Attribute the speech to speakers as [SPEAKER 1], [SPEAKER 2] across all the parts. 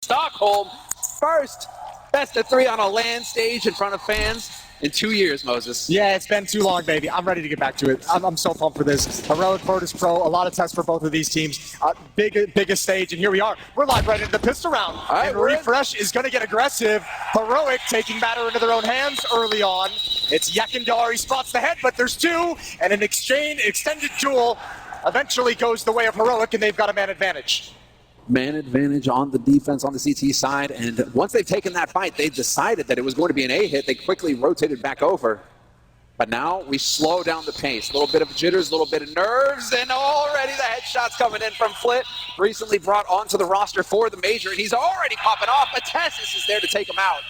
[SPEAKER 1] Stockholm, first best of 3 on a LAN stage in front of fans in 2 years, Moses.
[SPEAKER 2] Yeah, it's been too long, baby. I'm ready to get back to it. I'm so pumped for this. Heroic, Virtus.pro, a lot of tests for both of these teams. Biggest stage, and here we are. We're live right into the pistol round.
[SPEAKER 1] All right,
[SPEAKER 2] and refrezh is going to get aggressive. Heroic taking matter into their own hands early on. It's YEKINDAR. He spots the head, but there's two, and an extended duel eventually goes the way of Heroic, and they've got a man advantage.
[SPEAKER 1] Man advantage on the defense on the CT side, and once they've taken that fight, they decided that it was going to be an A hit. They quickly rotated back over. But now we slow down the pace. A little bit of jitters, a little bit of nerves, and already the headshots coming in from Flit. Recently brought onto the roster for the Major, and he's already popping off, but TeSeS is there to take him out.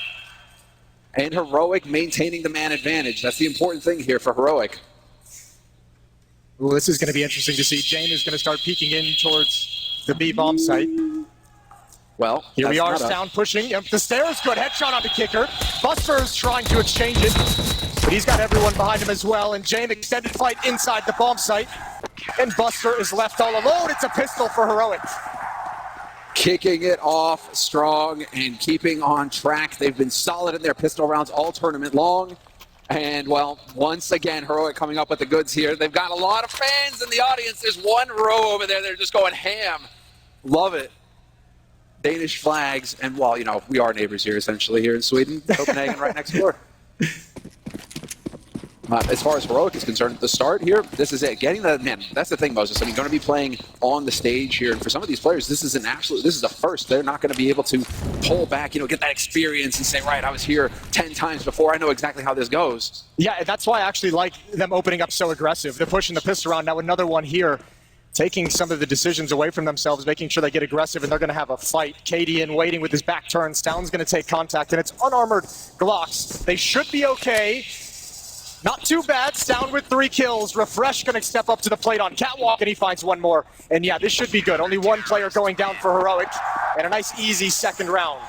[SPEAKER 1] And Heroic maintaining the man advantage. That's the important thing here for Heroic.
[SPEAKER 2] Ooh, this is going to be interesting to see. Jame is going to start peeking in towards the B bomb site.
[SPEAKER 1] Well,
[SPEAKER 2] here we are, stavn pushing. The stairs, good headshot onto Qikert. Buster's trying to exchange it, but he's got everyone behind him as well. And Jame extended fight inside the bomb site. And Buster is left all alone. It's a pistol for Heroic.
[SPEAKER 1] Kicking it off strong and keeping on track. They've been solid in their pistol rounds all tournament long. And, well, once again, Heroic coming up with the goods here. They've got a lot of fans in the audience. There's one row over there. They're just going ham. Love it. Danish flags. And, well, you know, we are neighbors here, essentially, here in Sweden. Copenhagen right next door. As far as Heroic is concerned, the start here, this is it. Getting the, man, that's the thing, Moses. I mean, going to be playing on the stage here. And for some of these players, this is a first. They're not going to be able to pull back, you know, get that experience and say, right, I was here 10 times before. I know exactly how this goes.
[SPEAKER 2] Yeah, that's why I actually like them opening up so aggressive. They're pushing the pistol around. Now another one here, taking some of the decisions away from themselves, making sure they get aggressive, and they're going to have a fight. cadiaN waiting with his back turn. stavn's going to take contact, and it's unarmored Glocks. They should be okay. Not too bad. stavn with 3 kills. refrezh going to step up to the plate on catwalk, and he finds one more. And yeah, this should be good. Only one player going down for Heroic, and a nice, easy second round.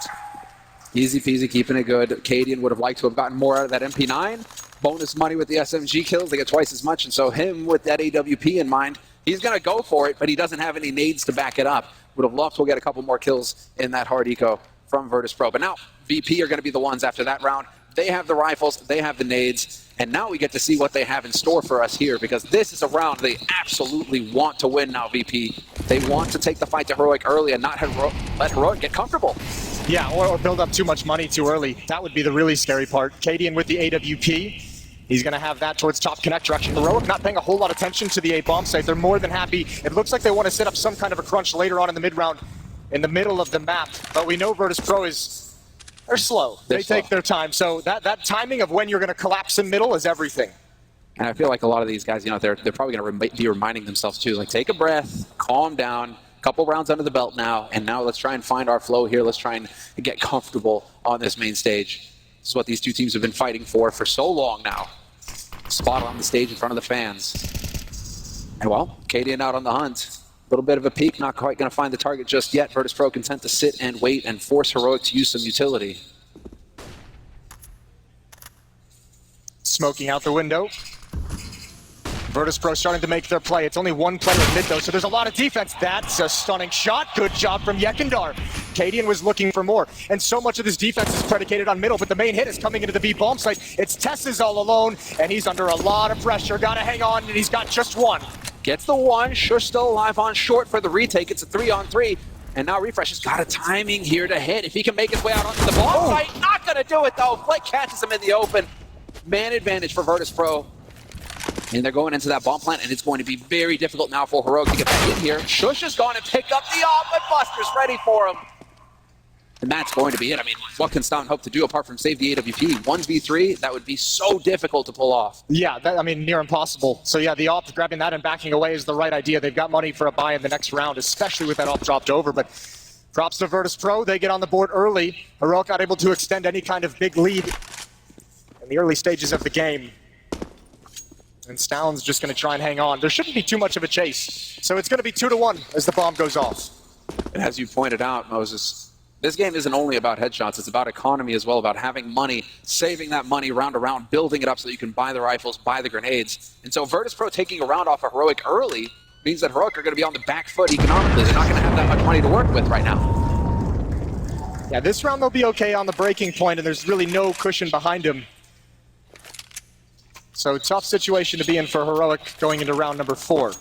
[SPEAKER 1] Easy peasy, keeping it good. cadiaN would have liked to have gotten more out of that MP9. Bonus money with the SMG kills. They get twice as much, and so him with that AWP in mind, he's going to go for it, but he doesn't have any nades to back it up. Would have loved to get a couple more kills in that hard eco from Virtus.pro. But now, VP are going to be the ones after that round. They have the rifles, they have the nades, and now we get to see what they have in store for us here, because this is a round they absolutely want to win now, VP. They want to take the fight to Heroic early and not let Heroic get comfortable.
[SPEAKER 2] Yeah, or build up too much money too early. That would be the really scary part. cadiaN with the AWP. He's going to have that towards top connect direction. Heroic not paying a whole lot of attention to the A bomb site. They're more than happy. It looks like they want to set up some kind of a crunch later on in the mid-round in the middle of the map. But we know Virtus.pro they're slow. They take their time. So that timing of when you're going to collapse in middle is everything.
[SPEAKER 1] And I feel like a lot of these guys, you know, they're probably going to be reminding themselves too, like, take a breath, calm down, couple rounds under the belt now, and now let's try and find our flow here. Let's try and get comfortable on this main stage. This is what these two teams have been fighting for so long now. Spot on the stage in front of the fans. And, well, cadiaN out on the hunt. A little bit of a peek, not quite going to find the target just yet. Virtus.pro content to sit and wait and force Heroic to use some utility.
[SPEAKER 2] Smoking out the window. Virtus.pro starting to make their play. It's only one player in mid though, so there's a lot of defense. That's a stunning shot. Good job from YEKINDAR. cadiaN was looking for more, and so much of this defense is predicated on middle, but the main hit is coming into the B bomb site. It's TeSeS all alone, and he's under a lot of pressure. Gotta hang on, and he's got just one.
[SPEAKER 1] Gets the one. sjuush still alive on short for the retake. It's a 3-on-3. And now refrezh has got a timing here to hit. If he can make his way out onto the bomb site, not going to do it though. Flight catches him in the open. Man advantage for Virtus.pro. And they're going into that bomb plant, and it's going to be very difficult now for Heroic to get back in here. sjuush has gone and picked up the op, but Buster's ready for him. And that's going to be it. I mean, what can stavn hope to do apart from save the AWP? 1v3, that would be so difficult to pull off.
[SPEAKER 2] Yeah, I mean, near impossible. So yeah, the op grabbing that and backing away is the right idea. They've got money for a buy in the next round, especially with that op dropped over. But props to Virtus.pro, they get on the board early. Heroic not able to extend any kind of big lead in the early stages of the game. And stavn's just going to try and hang on. There shouldn't be too much of a chase. So it's going to be 2-1 as the bomb goes off.
[SPEAKER 1] And as you pointed out, Moses, this game isn't only about headshots, it's about economy as well, about having money, saving that money round to round, building it up so that you can buy the rifles, buy the grenades. And so Virtus.pro taking a round off of Heroic early means that Heroic are going to be on the back foot economically. They're not going to have that much money to work with right now.
[SPEAKER 2] Yeah, this round they'll be okay on the breaking point, and there's really no cushion behind him. So tough situation to be in for Heroic going into round number 4.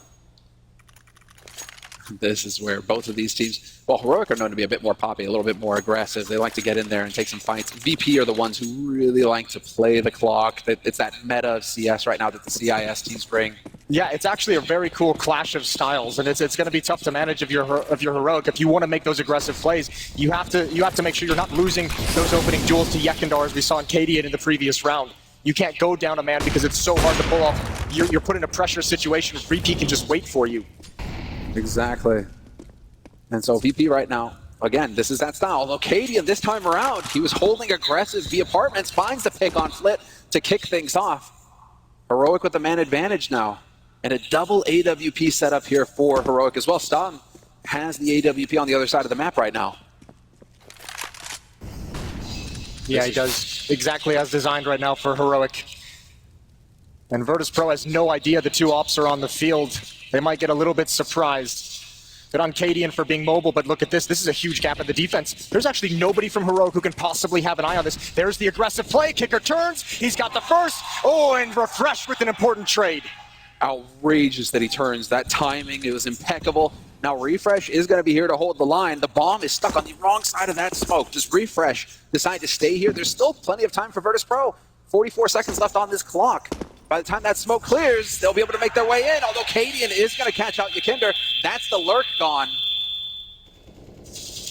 [SPEAKER 1] This is where both of these teams, well, Heroic are known to be a bit more poppy, a little bit more aggressive. They like to get in there and take some fights. VP are the ones who really like to play the clock. It's that meta of CS right now that the CIS teams bring.
[SPEAKER 2] Yeah, it's actually a very cool clash of styles, and it's going to be tough to manage if you're Heroic. If you want to make those aggressive plays, you have to make sure you're not losing those opening duels to YEKINDAR as we saw in cadiaN in the previous round. You can't go down a man because it's so hard to pull off. You're put in a pressure situation where VP can just wait for you.
[SPEAKER 1] Exactly. And so VP right now, again, this is that style. Although cadiaN this time around, he was holding aggressive. The apartments finds the pick on Flit to kick things off. Heroic with the man advantage now. And a double AWP setup here for Heroic as well. stavn has the AWP on the other side of the map right now.
[SPEAKER 2] Yeah, he does exactly as designed right now for Heroic. And Virtus.pro has no idea the two ops are on the field. They might get a little bit surprised. Good on cadiaN for being mobile, but look at this. This is a huge gap in the defense. There's actually nobody from Heroic who can possibly have an eye on this. There's the aggressive play. Qikert turns. He's got the first. Oh, and refrezh with an important trade.
[SPEAKER 1] Outrageous that he turns. That timing, it was impeccable. Now refrezh is going to be here to hold the line. The bomb is stuck on the wrong side of that smoke. Does refrezh decide to stay here? There's still plenty of time for Virtus.pro. 44 seconds left on this clock. By the time that smoke clears, they'll be able to make their way in, although cadiaN is going to catch out YEKINDAR. That's the lurk gone.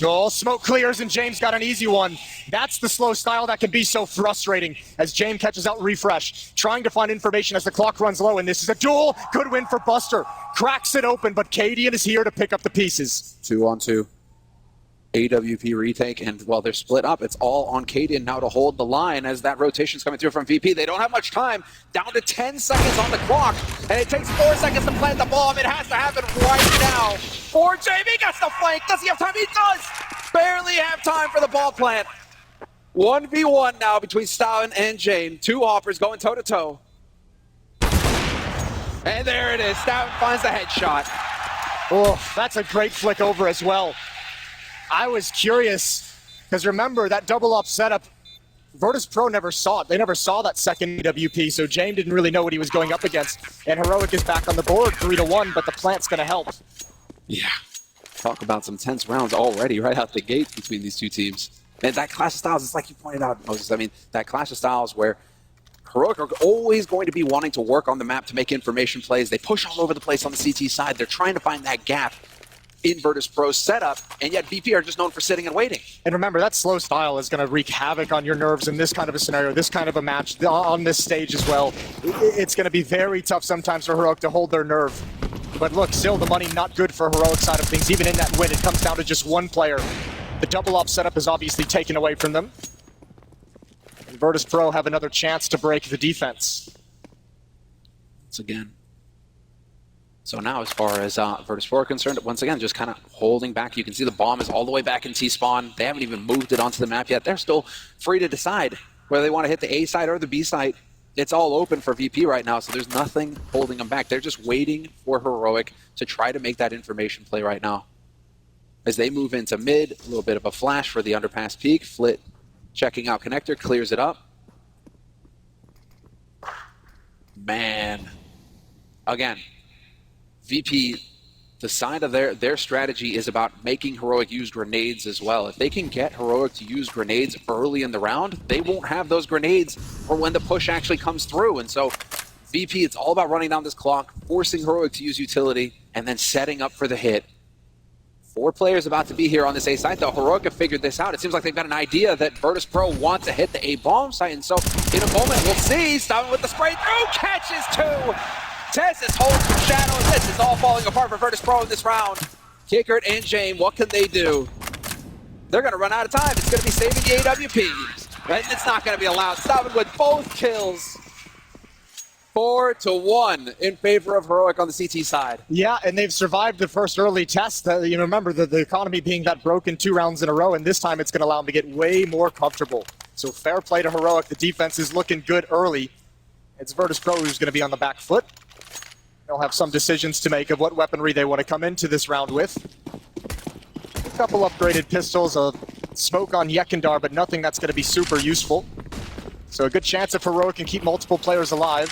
[SPEAKER 2] Oh, smoke clears and Jame's got an easy one. That's the slow style that can be so frustrating as Jame catches out refrezh, trying to find information as the clock runs low, and this is a duel. Good win for Buster. Cracks it open, but cadiaN is here to pick up the pieces.
[SPEAKER 1] 2-on-2. AWP retake, and while they're split up, it's all on cadiaN now to hold the line as that rotation's coming through from VP. They don't have much time, down to 10 seconds on the clock, and it takes 4 seconds to plant the bomb. It has to happen right now. For Jame, he gets the flank. Does he have time? He does! Barely have time for the ball plant. 1v1 now between stavn and Jame. Two hoppers going toe-to-toe. And there it is. stavn finds the headshot.
[SPEAKER 2] Oh, that's a great flick over as well. I was curious, because remember, that double up setup, Virtus.pro never saw it. They never saw that second WP, so Jame didn't really know what he was going up against. And Heroic is back on the board, 3-1, but the plant's going to help.
[SPEAKER 1] Yeah. Talk about some tense rounds already right out the gate between these two teams. And that clash of styles, it's like you pointed out, Moses. I mean, that clash of styles where Heroic are always going to be wanting to work on the map to make information plays. They push all over the place on the CT side. They're trying to find that gap in Virtus.pro's setup, and yet VP are just known for sitting and waiting.
[SPEAKER 2] And remember, that slow style is going to wreak havoc on your nerves in this kind of a scenario, this kind of a match, on this stage as well. It's going to be very tough sometimes for Heroic to hold their nerve. But look, still the money not good for Heroic side of things. Even in that win, it comes down to just one player. The double up setup is obviously taken away from them. And Virtus.pro have another chance to break the defense.
[SPEAKER 1] Once again. So now as far as Virtus.pro are concerned, once again, just kind of holding back. You can see the bomb is all the way back in T-spawn. They haven't even moved it onto the map yet. They're still free to decide whether they want to hit the A side or the B side. It's all open for VP right now, so there's nothing holding them back. They're just waiting for Heroic to try to make that information play right now. As they move into mid, a little bit of a flash for the underpass peak. Flit checking out connector, clears it up. Man. Again. VP, the side of their strategy is about making Heroic use grenades as well. If they can get Heroic to use grenades early in the round, they won't have those grenades for when the push actually comes through. And so VP, it's all about running down this clock, forcing Heroic to use utility, and then setting up for the hit. 4 players about to be here on this A site, though. Heroic have figured this out. It seems like they've got an idea that Virtus.pro want to hit the A bomb site, and so in a moment we'll see. stavn with the spray through, catches 2. TeSeS holds from shadows. This is all falling apart for Virtus.pro in this round. Qikert and Jame, what can they do? They're going to run out of time. It's going to be saving the AWP. And it's not going to be allowed. stavn with both kills. 4-1 in favor of Heroic on the CT side.
[SPEAKER 2] Yeah, and they've survived the first early test. Remember, the economy being that broken 2 rounds in a row, and this time it's going to allow them to get way more comfortable. So fair play to Heroic. The defense is looking good early. It's Virtus.pro who's going to be on the back foot. They'll have some decisions to make of what weaponry they want to come into this round with. A couple upgraded pistols, a Smoke on YEKINDAR, but nothing that's going to be super useful. So a good chance if Heroic can keep multiple players alive,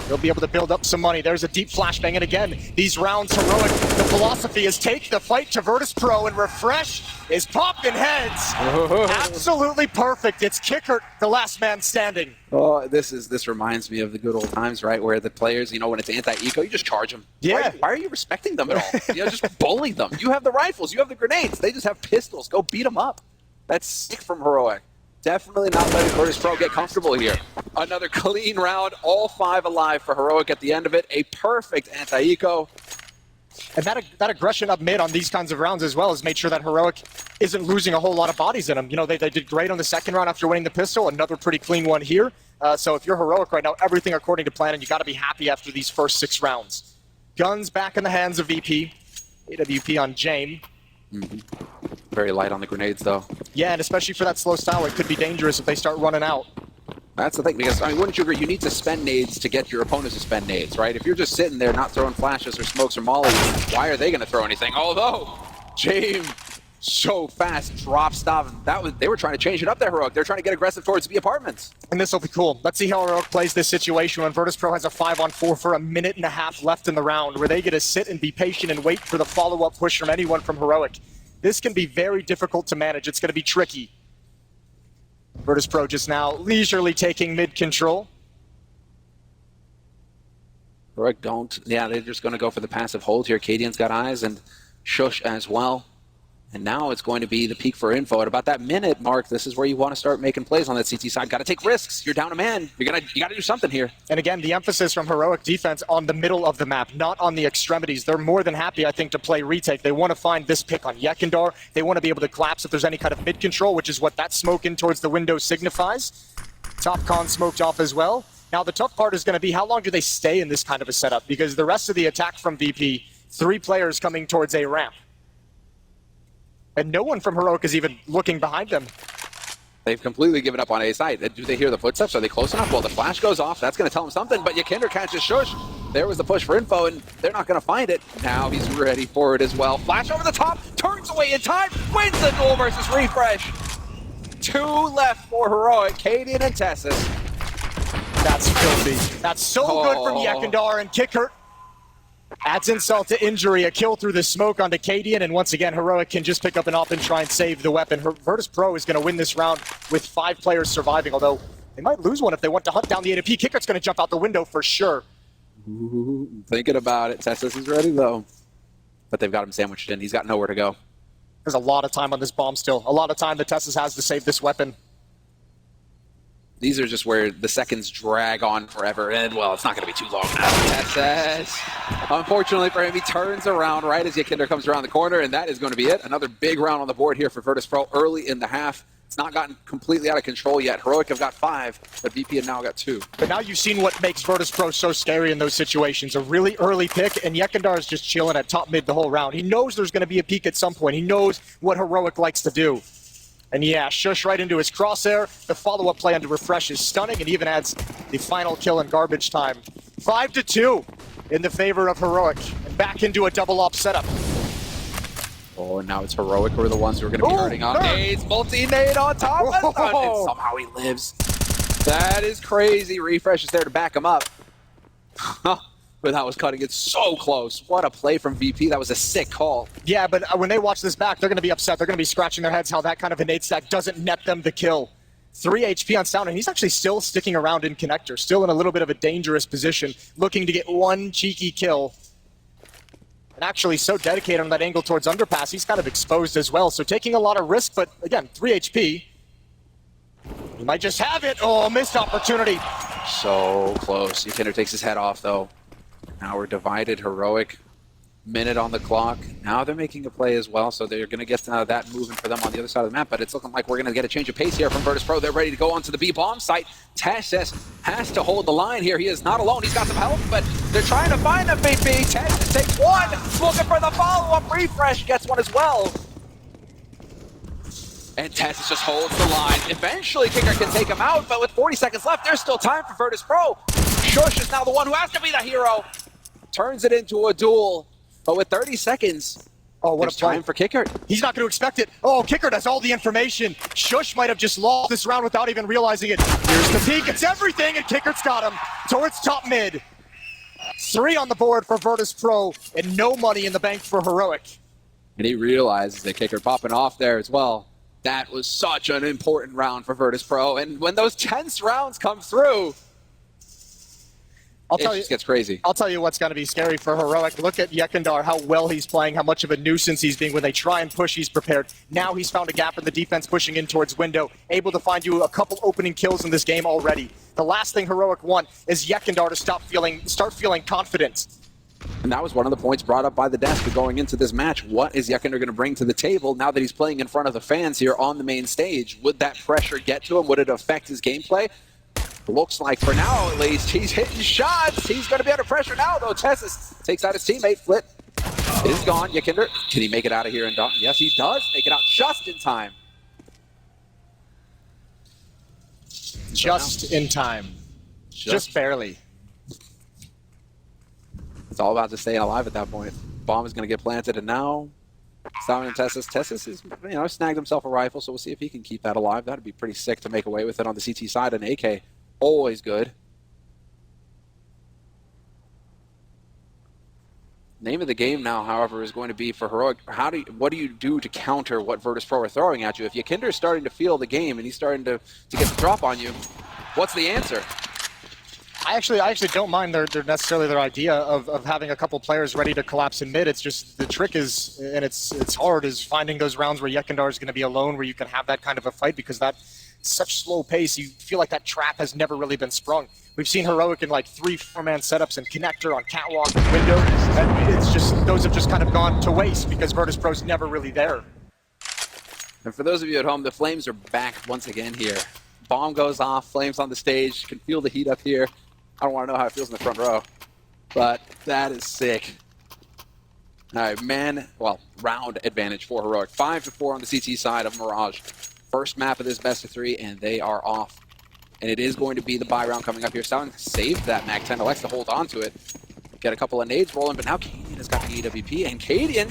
[SPEAKER 2] they'll be able to build up some money. There's a deep flashbang, and again, these rounds, Heroic, the philosophy is take the fight to Virtus.pro, and refrezh is popping heads. Absolutely perfect. It's Qikert, the last man standing.
[SPEAKER 1] Oh, this reminds me of the good old times, right? Where the players, you know, when it's anti-eco, you just charge them.
[SPEAKER 2] Yeah.
[SPEAKER 1] Why are you respecting them at all? You know, just bully them. You have the rifles, you have the grenades. They just have pistols. Go beat them up. That's sick from Heroic. Definitely not letting Virtus.pro get comfortable here. Another clean round, all 5 alive for Heroic at the end of it. A perfect anti-eco.
[SPEAKER 2] And that aggression up mid on these kinds of rounds as well has made sure that Heroic isn't losing a whole lot of bodies in them. You know, they did great on the second round after winning the pistol. Another pretty clean one here. So if you're Heroic right now, everything according to plan, and you got to be happy after these first 6 rounds. Guns back in the hands of VP. AWP on Jame.
[SPEAKER 1] Very light on the grenades, though.
[SPEAKER 2] Yeah, and especially for that slow style, it could be dangerous if they start running out.
[SPEAKER 1] That's the thing, because, I mean, wouldn't you agree? You need to spend nades to get your opponents to spend nades, right? If you're just sitting there not throwing flashes or smokes or mollies, why are they going to throw anything? Although, Jame, so fast, drop stavn. They were trying to change it up there, Heroic. They're trying to get aggressive towards the apartments.
[SPEAKER 2] And this will be cool. Let's see how Heroic plays this situation when Virtus.pro has a 5-on-4 for a minute and a half left in the round, where they get to sit and be patient and wait for the follow-up push from anyone from Heroic. This can be very difficult to manage. It's going to be tricky. Virtus.pro just now leisurely taking mid control.
[SPEAKER 1] Heroic don't. Yeah, they're just going to go for the passive hold here. cadiaN's got eyes, and sjuush as well. And now it's going to be the peak for info. At about that minute mark, this is where you want to start making plays on that CT side. Got to take risks. You're down a man. You got to do something here.
[SPEAKER 2] And again, the emphasis from Heroic defense on the middle of the map, not on the extremities. They're more than happy, I think, to play retake. They want to find this pick on YEKINDAR. They want to be able to collapse if there's any kind of mid control, which is what that smoke in towards the window signifies. Top con smoked off as well. Now, the tough part is going to be how long do they stay in this kind of a setup? Because the rest of the attack from VP, 3 players coming towards a ramp. And no one from Heroic is even looking behind them.
[SPEAKER 1] They've completely given up on A side. Do they hear the footsteps? Are they close enough? Well, the flash goes off. That's going to tell them something. But YEKINDAR catches sjuush. There was the push for info, and they're not going to find it. Now he's ready for it as well. Flash over the top. Turns away in time. Wins the duel versus refrezh. 2 left for Heroic. cadiaN and TeSeS.
[SPEAKER 2] That's filthy. That's so good from YEKINDAR, and Qikert adds insult to injury, a kill through the smoke onto cadiaN, and once again, Heroic can just pick up an op and try and save the weapon. Virtus.pro is going to win this round with 5 players surviving, although they might lose one if they want to hunt down the AWP. Qikert's going to jump out the window for sure.
[SPEAKER 1] Ooh, thinking about it. TeSeS is ready, though. But they've got him sandwiched in. He's got nowhere to go.
[SPEAKER 2] There's a lot of time on this bomb still. A lot of time that TeSeS has to save this weapon.
[SPEAKER 1] These are just where the seconds drag on forever, and, well, it's not going to be too long now. TeSeS, unfortunately for him, he turns around right as YEKINDAR comes around the corner, and that is going to be it. Another big round on the board here for Virtus.pro early in the half. It's not gotten completely out of control yet. Heroic have got 5, but VP have now got 2.
[SPEAKER 2] But now you've seen what makes Virtus.pro so scary in those situations. A really early pick, and YEKINDAR is just chilling at top mid the whole round. He knows there's going to be a peak at some point. He knows what Heroic likes to do. And yeah, sjuush right into his crosshair. The follow-up play onto refrezh is stunning, and even adds the final kill in garbage time. 5-2 in the favor of Heroic, and back into a double op setup.
[SPEAKER 1] Oh, and now it's Heroic who are the ones who are going to be hurting on nades. Multi-nade on top, and somehow he lives. That is crazy. refrezh is there to back him up. But that was cutting it so close. What a play from VP. That was a sick call.
[SPEAKER 2] Yeah, but when they watch this back, they're going to be upset. They're going to be scratching their heads how that kind of a nade stack doesn't net them the kill. 3 HP on stavn, and he's actually still sticking around in connector, still in a little bit of a dangerous position, looking to get 1 cheeky kill. And actually so dedicated on that angle towards underpass, he's kind of exposed as well. So taking a lot of risk, but again, 3 HP. He might just have it. Oh, missed opportunity.
[SPEAKER 1] So close. YEKINDAR takes his head off, though. Now we're divided. Heroic, minute on the clock. Now they're making a play as well, so they're going to get that moving for them on the other side of the map, but it's looking like we're going to get a change of pace here from Virtus.pro. They're ready to go onto the B-bomb site. TeSeS has to hold the line here. He is not alone. He's got some help, but they're trying to find him, VP. TeSeS takes 1, looking for the follow-up. refrezh gets 1 as well. And TeSeS just holds the line. Eventually, Qikert can take him out, but with 40 seconds left, there's still time for Virtus.pro. sjuush is now the one who has to be the hero. Turns it into a duel, but with 30 seconds,
[SPEAKER 2] Oh, what
[SPEAKER 1] There's
[SPEAKER 2] a play.
[SPEAKER 1] time for Qikert.
[SPEAKER 2] He's not going to expect it. Oh, Qikert has all the information. sjuush might have just lost this round without even realizing it. Here's the peek. It's everything, and Qikert's got him towards top mid. 3 on the board for Virtus.pro, and no money in the bank for Heroic.
[SPEAKER 1] And he realizes that Qikert popping off there as well. That was such an important round for Virtus.pro, and when those tense rounds come through, it just gets crazy.
[SPEAKER 2] I'll tell you what's going to be scary for Heroic. Look at YEKINDAR, how well he's playing, how much of a nuisance he's being. When they try and push, he's prepared. Now he's found a gap in the defense, pushing in towards window, able to find you a couple opening kills in this game already. The last thing Heroic want is YEKINDAR to start feeling confident.
[SPEAKER 1] And that was one of the points brought up by the desk going into this match. What is YEKINDAR going to bring to the table now that he's playing in front of the fans here on the main stage? Would that pressure get to him? Would it affect his gameplay? Looks like for now, at least, he's hitting shots. He's going to be under pressure now, though. TeSeS takes out his teammate. Flit is gone. YEKINDAR, can he make it out of here? And yes, he does make it out just in time.
[SPEAKER 2] Just in time. Just barely.
[SPEAKER 1] It's all about just staying alive at that point. Bomb is going to get planted, and now stavn and TeSeS. TeSeS is, snagged himself a rifle, so we'll see if he can keep that alive. That'd be pretty sick to make away with it on the CT side. And AK, always good. Name of the game now, however, is going to be for Heroic. What do you do to counter what Virtus.pro are throwing at you? If YEKINDAR is starting to feel the game and he's starting to get the drop on you, what's the answer?
[SPEAKER 2] I actually don't mind necessarily their idea of having a couple players ready to collapse in mid. It's just the trick is, and it's hard, is finding those rounds where YEKINDAR is going to be alone, where you can have that kind of a fight, because that's such slow pace. You feel like that trap has never really been sprung. We've seen Heroic in like 3-4-man setups and connector on catwalk and window, and it's just, those have just kind of gone to waste because Virtus.pro's never really there.
[SPEAKER 1] And for those of you at home, the Flames are back once again here. Bomb goes off, Flames on the stage, can feel the heat up here. I don't want to know how it feels in the front row, but that is sick. All right, round advantage for Heroic. 5-4 on the CT side of Mirage. First map of this best of 3, and they are off. And it is going to be the buy round coming up here. stavn saved that MAC-10, elects to hold on to it. Get a couple of nades rolling, but now cadiaN has got the AWP, and cadiaN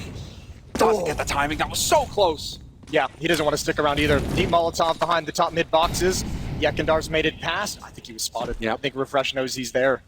[SPEAKER 1] doesn't get the timing. That was so close.
[SPEAKER 2] Yeah, he doesn't want to stick around either. Deep Molotov behind the top mid boxes. YEKINDAR's made it past. I think he was spotted.
[SPEAKER 1] Yep.
[SPEAKER 2] I think refrezh knows he's there.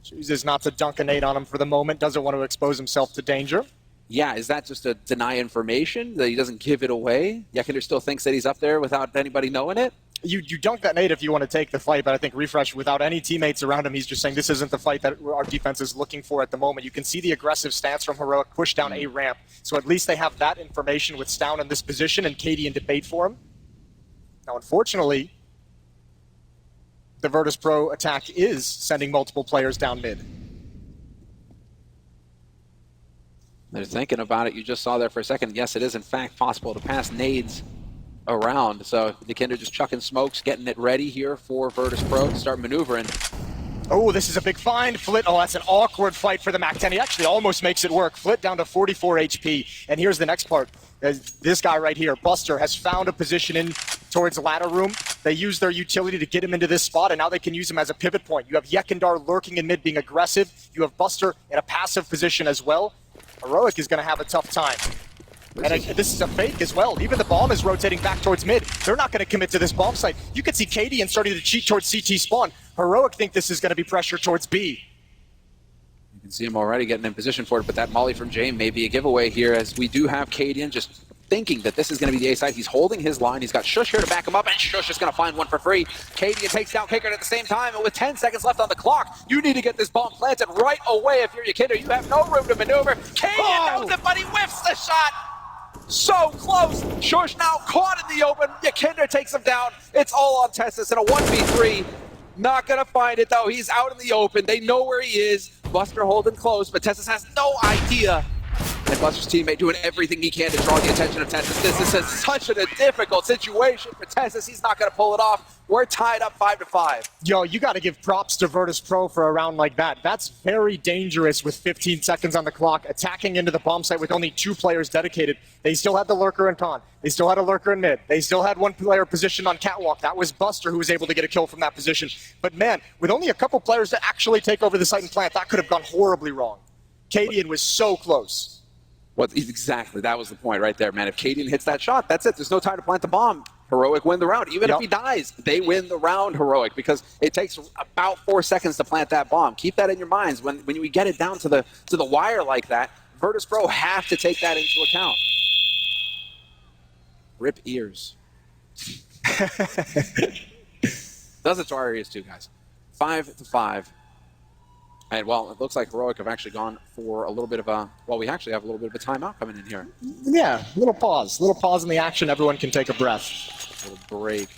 [SPEAKER 2] Chooses not to dunk a nade on him for the moment. Doesn't want to expose himself to danger.
[SPEAKER 1] Yeah, is that just a deny information that he doesn't give it away? YEKINDAR still thinks that he's up there without anybody knowing it?
[SPEAKER 2] You dunk that nade if you want to take the fight, but I think refrezh, without any teammates around him, he's just saying this isn't the fight that our defense is looking for at the moment. You can see the aggressive stance from Heroic, push down a ramp. So at least they have that information with stavn in this position and cadiaN debate for him. Now, unfortunately, the Virtus.pro attack is sending multiple players down mid.
[SPEAKER 1] They're thinking about it. You just saw there for a second. Yes, it is in fact possible to pass nades around. So YEKINDAR just chucking smokes, getting it ready here for Virtus.pro to start maneuvering.
[SPEAKER 2] Oh, this is a big find. Flit, oh, that's an awkward fight for the MAC-10. He actually almost makes it work. Flit down to 44 HP. And here's the next part. This guy right here, Buster, has found a position in towards the ladder room. They use their utility to get him into this spot, and now they can use him as a pivot point. You have YEKINDAR lurking in mid, being aggressive. You have Buster in a passive position as well. Heroic is going to have a tough time. And this is a fake as well. Even the bomb is rotating back towards mid. They're not going to commit to this bomb site. You can see cadiaN starting to cheat towards CT spawn. Heroic think this is going to be pressure towards B.
[SPEAKER 1] You can see him already getting in position for it, but that molly from Jame may be a giveaway here, as we do have cadiaN just thinking that this is going to be the A side. He's holding his line. He's got sjuush here to back him up, and sjuush is going to find one for free. cadiaN takes down Qikert at the same time, and with 10 seconds left on the clock, you need to get this bomb planted right away if you're YEKINDAR. You have no room to maneuver. cadiaN knows it, but he whiffs the shot. So close. sjuush now caught in the open. YEKINDAR takes him down. It's all on TeSeS in a 1v3. Not going to find it, though. He's out in the open. They know where he is. Buster holding close, but TeSeS has no idea. And Buster's teammate doing everything he can to draw the attention of TeSeS. This is such a difficult situation for TeSeS. He's not going to pull it off. We're tied up 5-5.
[SPEAKER 2] Yo, you got to give props to Virtus.pro for a round like that. That's very dangerous with 15 seconds on the clock, attacking into the bomb site with only 2 players dedicated. They still had the lurker in con. They still had a lurker in mid. They still had 1 player positioned on catwalk. That was Buster, who was able to get a kill from that position. But man, with only a couple players to actually take over the site and plant, that could have gone horribly wrong. cadiaN was so close.
[SPEAKER 1] Exactly, that was the point right there, man. If cadiaN hits that shot, that's it. There's no time to plant the bomb. Heroic win the round. Even if he dies, they win the round, Heroic, because it takes about 4 seconds to plant that bomb. Keep that in your minds. When we get it down to the wire like that, Virtus.pro have to take that into account. Rip ears. Does it to our ears too, guys. 5-5. And, well, it looks like Heroic have actually gone for a little bit of a... Well, we actually have a little bit of a timeout coming in here.
[SPEAKER 2] Yeah, little pause. Little pause in the action. Everyone can take a breath.
[SPEAKER 1] A little break.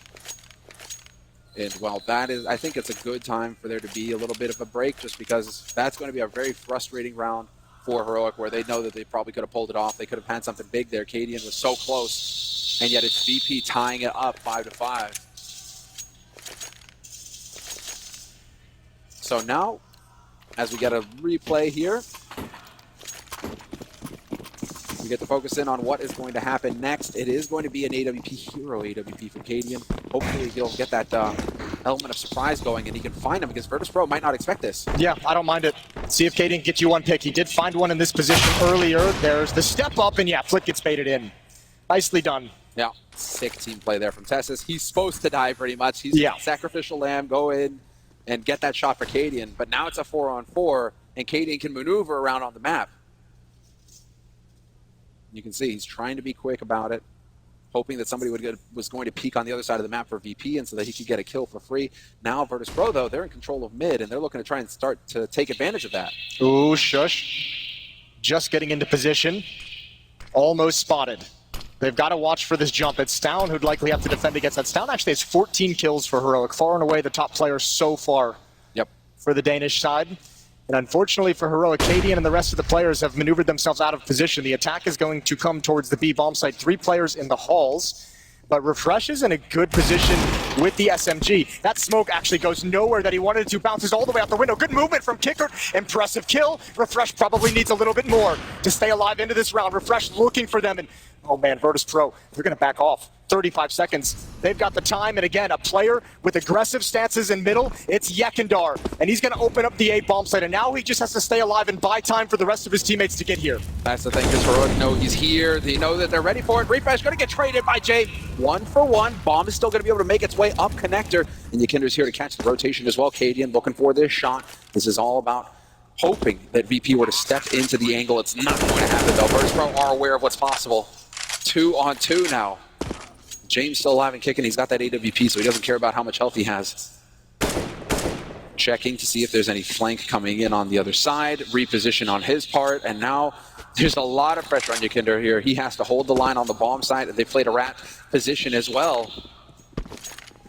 [SPEAKER 1] And, well, that is... I think it's a good time for there to be a little bit of a break, just because that's going to be a very frustrating round for Heroic, where they know that they probably could have pulled it off. They could have had something big there. cadiaN was so close, and yet it's VP tying it up 5-5. So now, as we get a replay here, we get to focus in on what is going to happen next. It is going to be an AWP, hero AWP for cadiaN. Hopefully he'll get that element of surprise going and he can find him, because Virtus.pro might not expect this.
[SPEAKER 2] Yeah, I don't mind it. See if cadiaN gets you one pick. He did find one in this position earlier. There's the step up, and yeah, Flick gets baited in. Nicely done.
[SPEAKER 1] Yeah, sick team play there from TeSeS. He's supposed to die pretty much. He's sacrificial lamb, go in and get that shot for cadiaN. But now it's a 4-on-4, and cadiaN can maneuver around on the map. You can see he's trying to be quick about it, hoping that somebody was going to peek on the other side of the map for VP, and so that he could get a kill for free. Now Virtus.pro, though, they're in control of mid, and they're looking to try and start to take advantage of that.
[SPEAKER 2] Ooh, sjuush. Just getting into position. Almost spotted. They've got to watch for this jump. It's stavn who'd likely have to defend against that. stavn actually has 14 kills for Heroic, far and away the top player so far for the Danish side. And unfortunately for Heroic, cadiaN and the rest of the players have maneuvered themselves out of position. The attack is going to come towards the B bomb site. 3 players in the halls, but refrezh is in a good position with the SMG. That smoke actually goes nowhere that he wanted it to, bounces all the way out the window. Good movement from Qikert, impressive kill. refrezh probably needs a little bit more to stay alive into this round. refrezh looking for them, and oh man, Virtus.pro, they're going to back off. 35 seconds. They've got the time, and again, a player with aggressive stances in middle. It's YEKINDAR, and he's going to open up the A bomb site, and now he just has to stay alive and buy time for the rest of his teammates to get here.
[SPEAKER 1] That's the thing, because Heroic know he's here. They know that they're ready for it. refrezh going to get traded by Jame. 1-for-1. Bomb is still going to be able to make its way up connector, and YEKINDAR's here to catch the rotation as well. cadiaN looking for this shot. This is all about hoping that VP were to step into the angle. It's not going to happen, though. Virtus.pro are aware of what's possible. 2-on-2 now. James still alive and kicking. He's got that AWP, so he doesn't care about how much health he has. Checking to see if there's any flank coming in on the other side. Reposition on his part, and now there's a lot of pressure on YEKINDAR here. He has to hold the line on the bomb side. They played a rat position as well.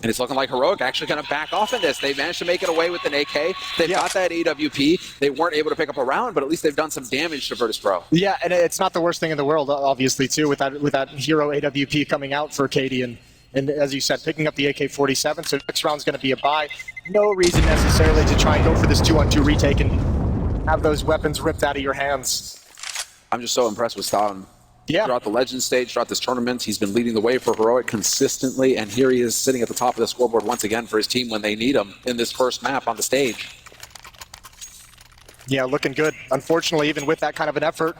[SPEAKER 1] And it's looking like Heroic actually going to back off in this. They managed to make it away with an AK. They've got that AWP. They weren't able to pick up a round, but at least they've done some damage to Virtus.pro.
[SPEAKER 2] Yeah, and it's not the worst thing in the world, obviously, too, with that hero AWP coming out for cadiaN. And as you said, picking up the AK-47, so next round's going to be a buy. No reason necessarily to try and go for this 2-on-2 retake and have those weapons ripped out of your hands.
[SPEAKER 1] I'm just so impressed with stavn.
[SPEAKER 2] Yeah.
[SPEAKER 1] Throughout the Legends stage, throughout this tournament, he's been leading the way for Heroic consistently, and here he is sitting at the top of the scoreboard once again for his team when they need him in this first map on the stage. Yeah, looking good. Unfortunately, even with that kind of an effort,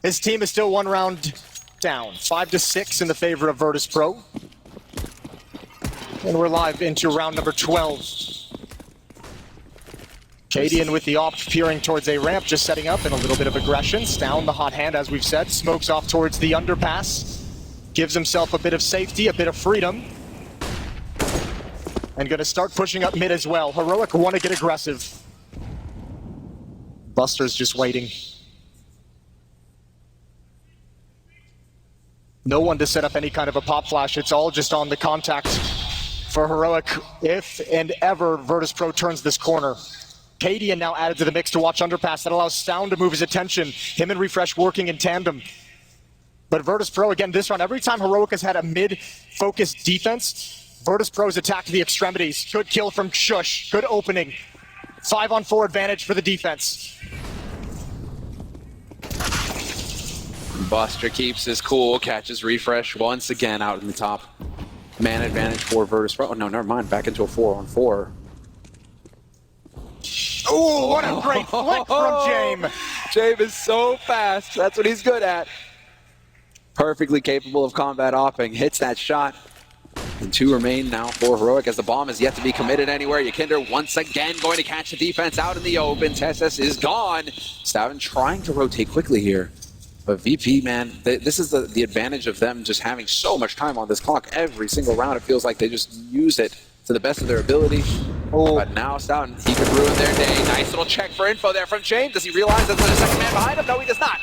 [SPEAKER 1] his team is still 1 round down. 5-6 in the favor of Virtus.pro. And we're live into round number 12. cadiaN with the op peering towards a ramp, just setting up, and a little bit of aggression. stavn, the hot hand, as we've said, smokes off towards the underpass. Gives himself a bit of safety, a bit of freedom. And going to start pushing up mid as well. Heroic want to get aggressive. Buster's just waiting. No one to set up any kind of a pop flash. It's all just on the contact for Heroic if and ever Virtus.pro turns this corner. cadiaN now added to the mix to watch underpass. That allows stavn to move his attention. Him and refrezh working in tandem. But Virtus.pro, again, this round, every time Heroic has had a mid-focused defense, Virtus.pro's attacked the extremities. Good kill from sjuush. Good opening. 5-on-4 advantage for the defense. Buster keeps his cool, catches refrezh once again out in the top. Man advantage for Virtus.pro. Oh, no, never mind. Back into a 4-on-4. Oh, what a great flick from Jame. Jame is so fast. That's what he's good at. Perfectly capable of combat opping. Hits that shot. And 2 remain now for Heroic as the bomb is yet to be committed anywhere. YEKINDAR once again going to catch the defense out in the open. TeSeS is gone. stavn trying to rotate quickly here. But VP, man, this is the advantage of them just having so much time on this clock. Every single round, it feels like they just use it to the best of their ability. Oh. But now stavn, he could ruin their day. Nice little check for info there from Jame. Does he realize that there's a second man behind him? No, he does not.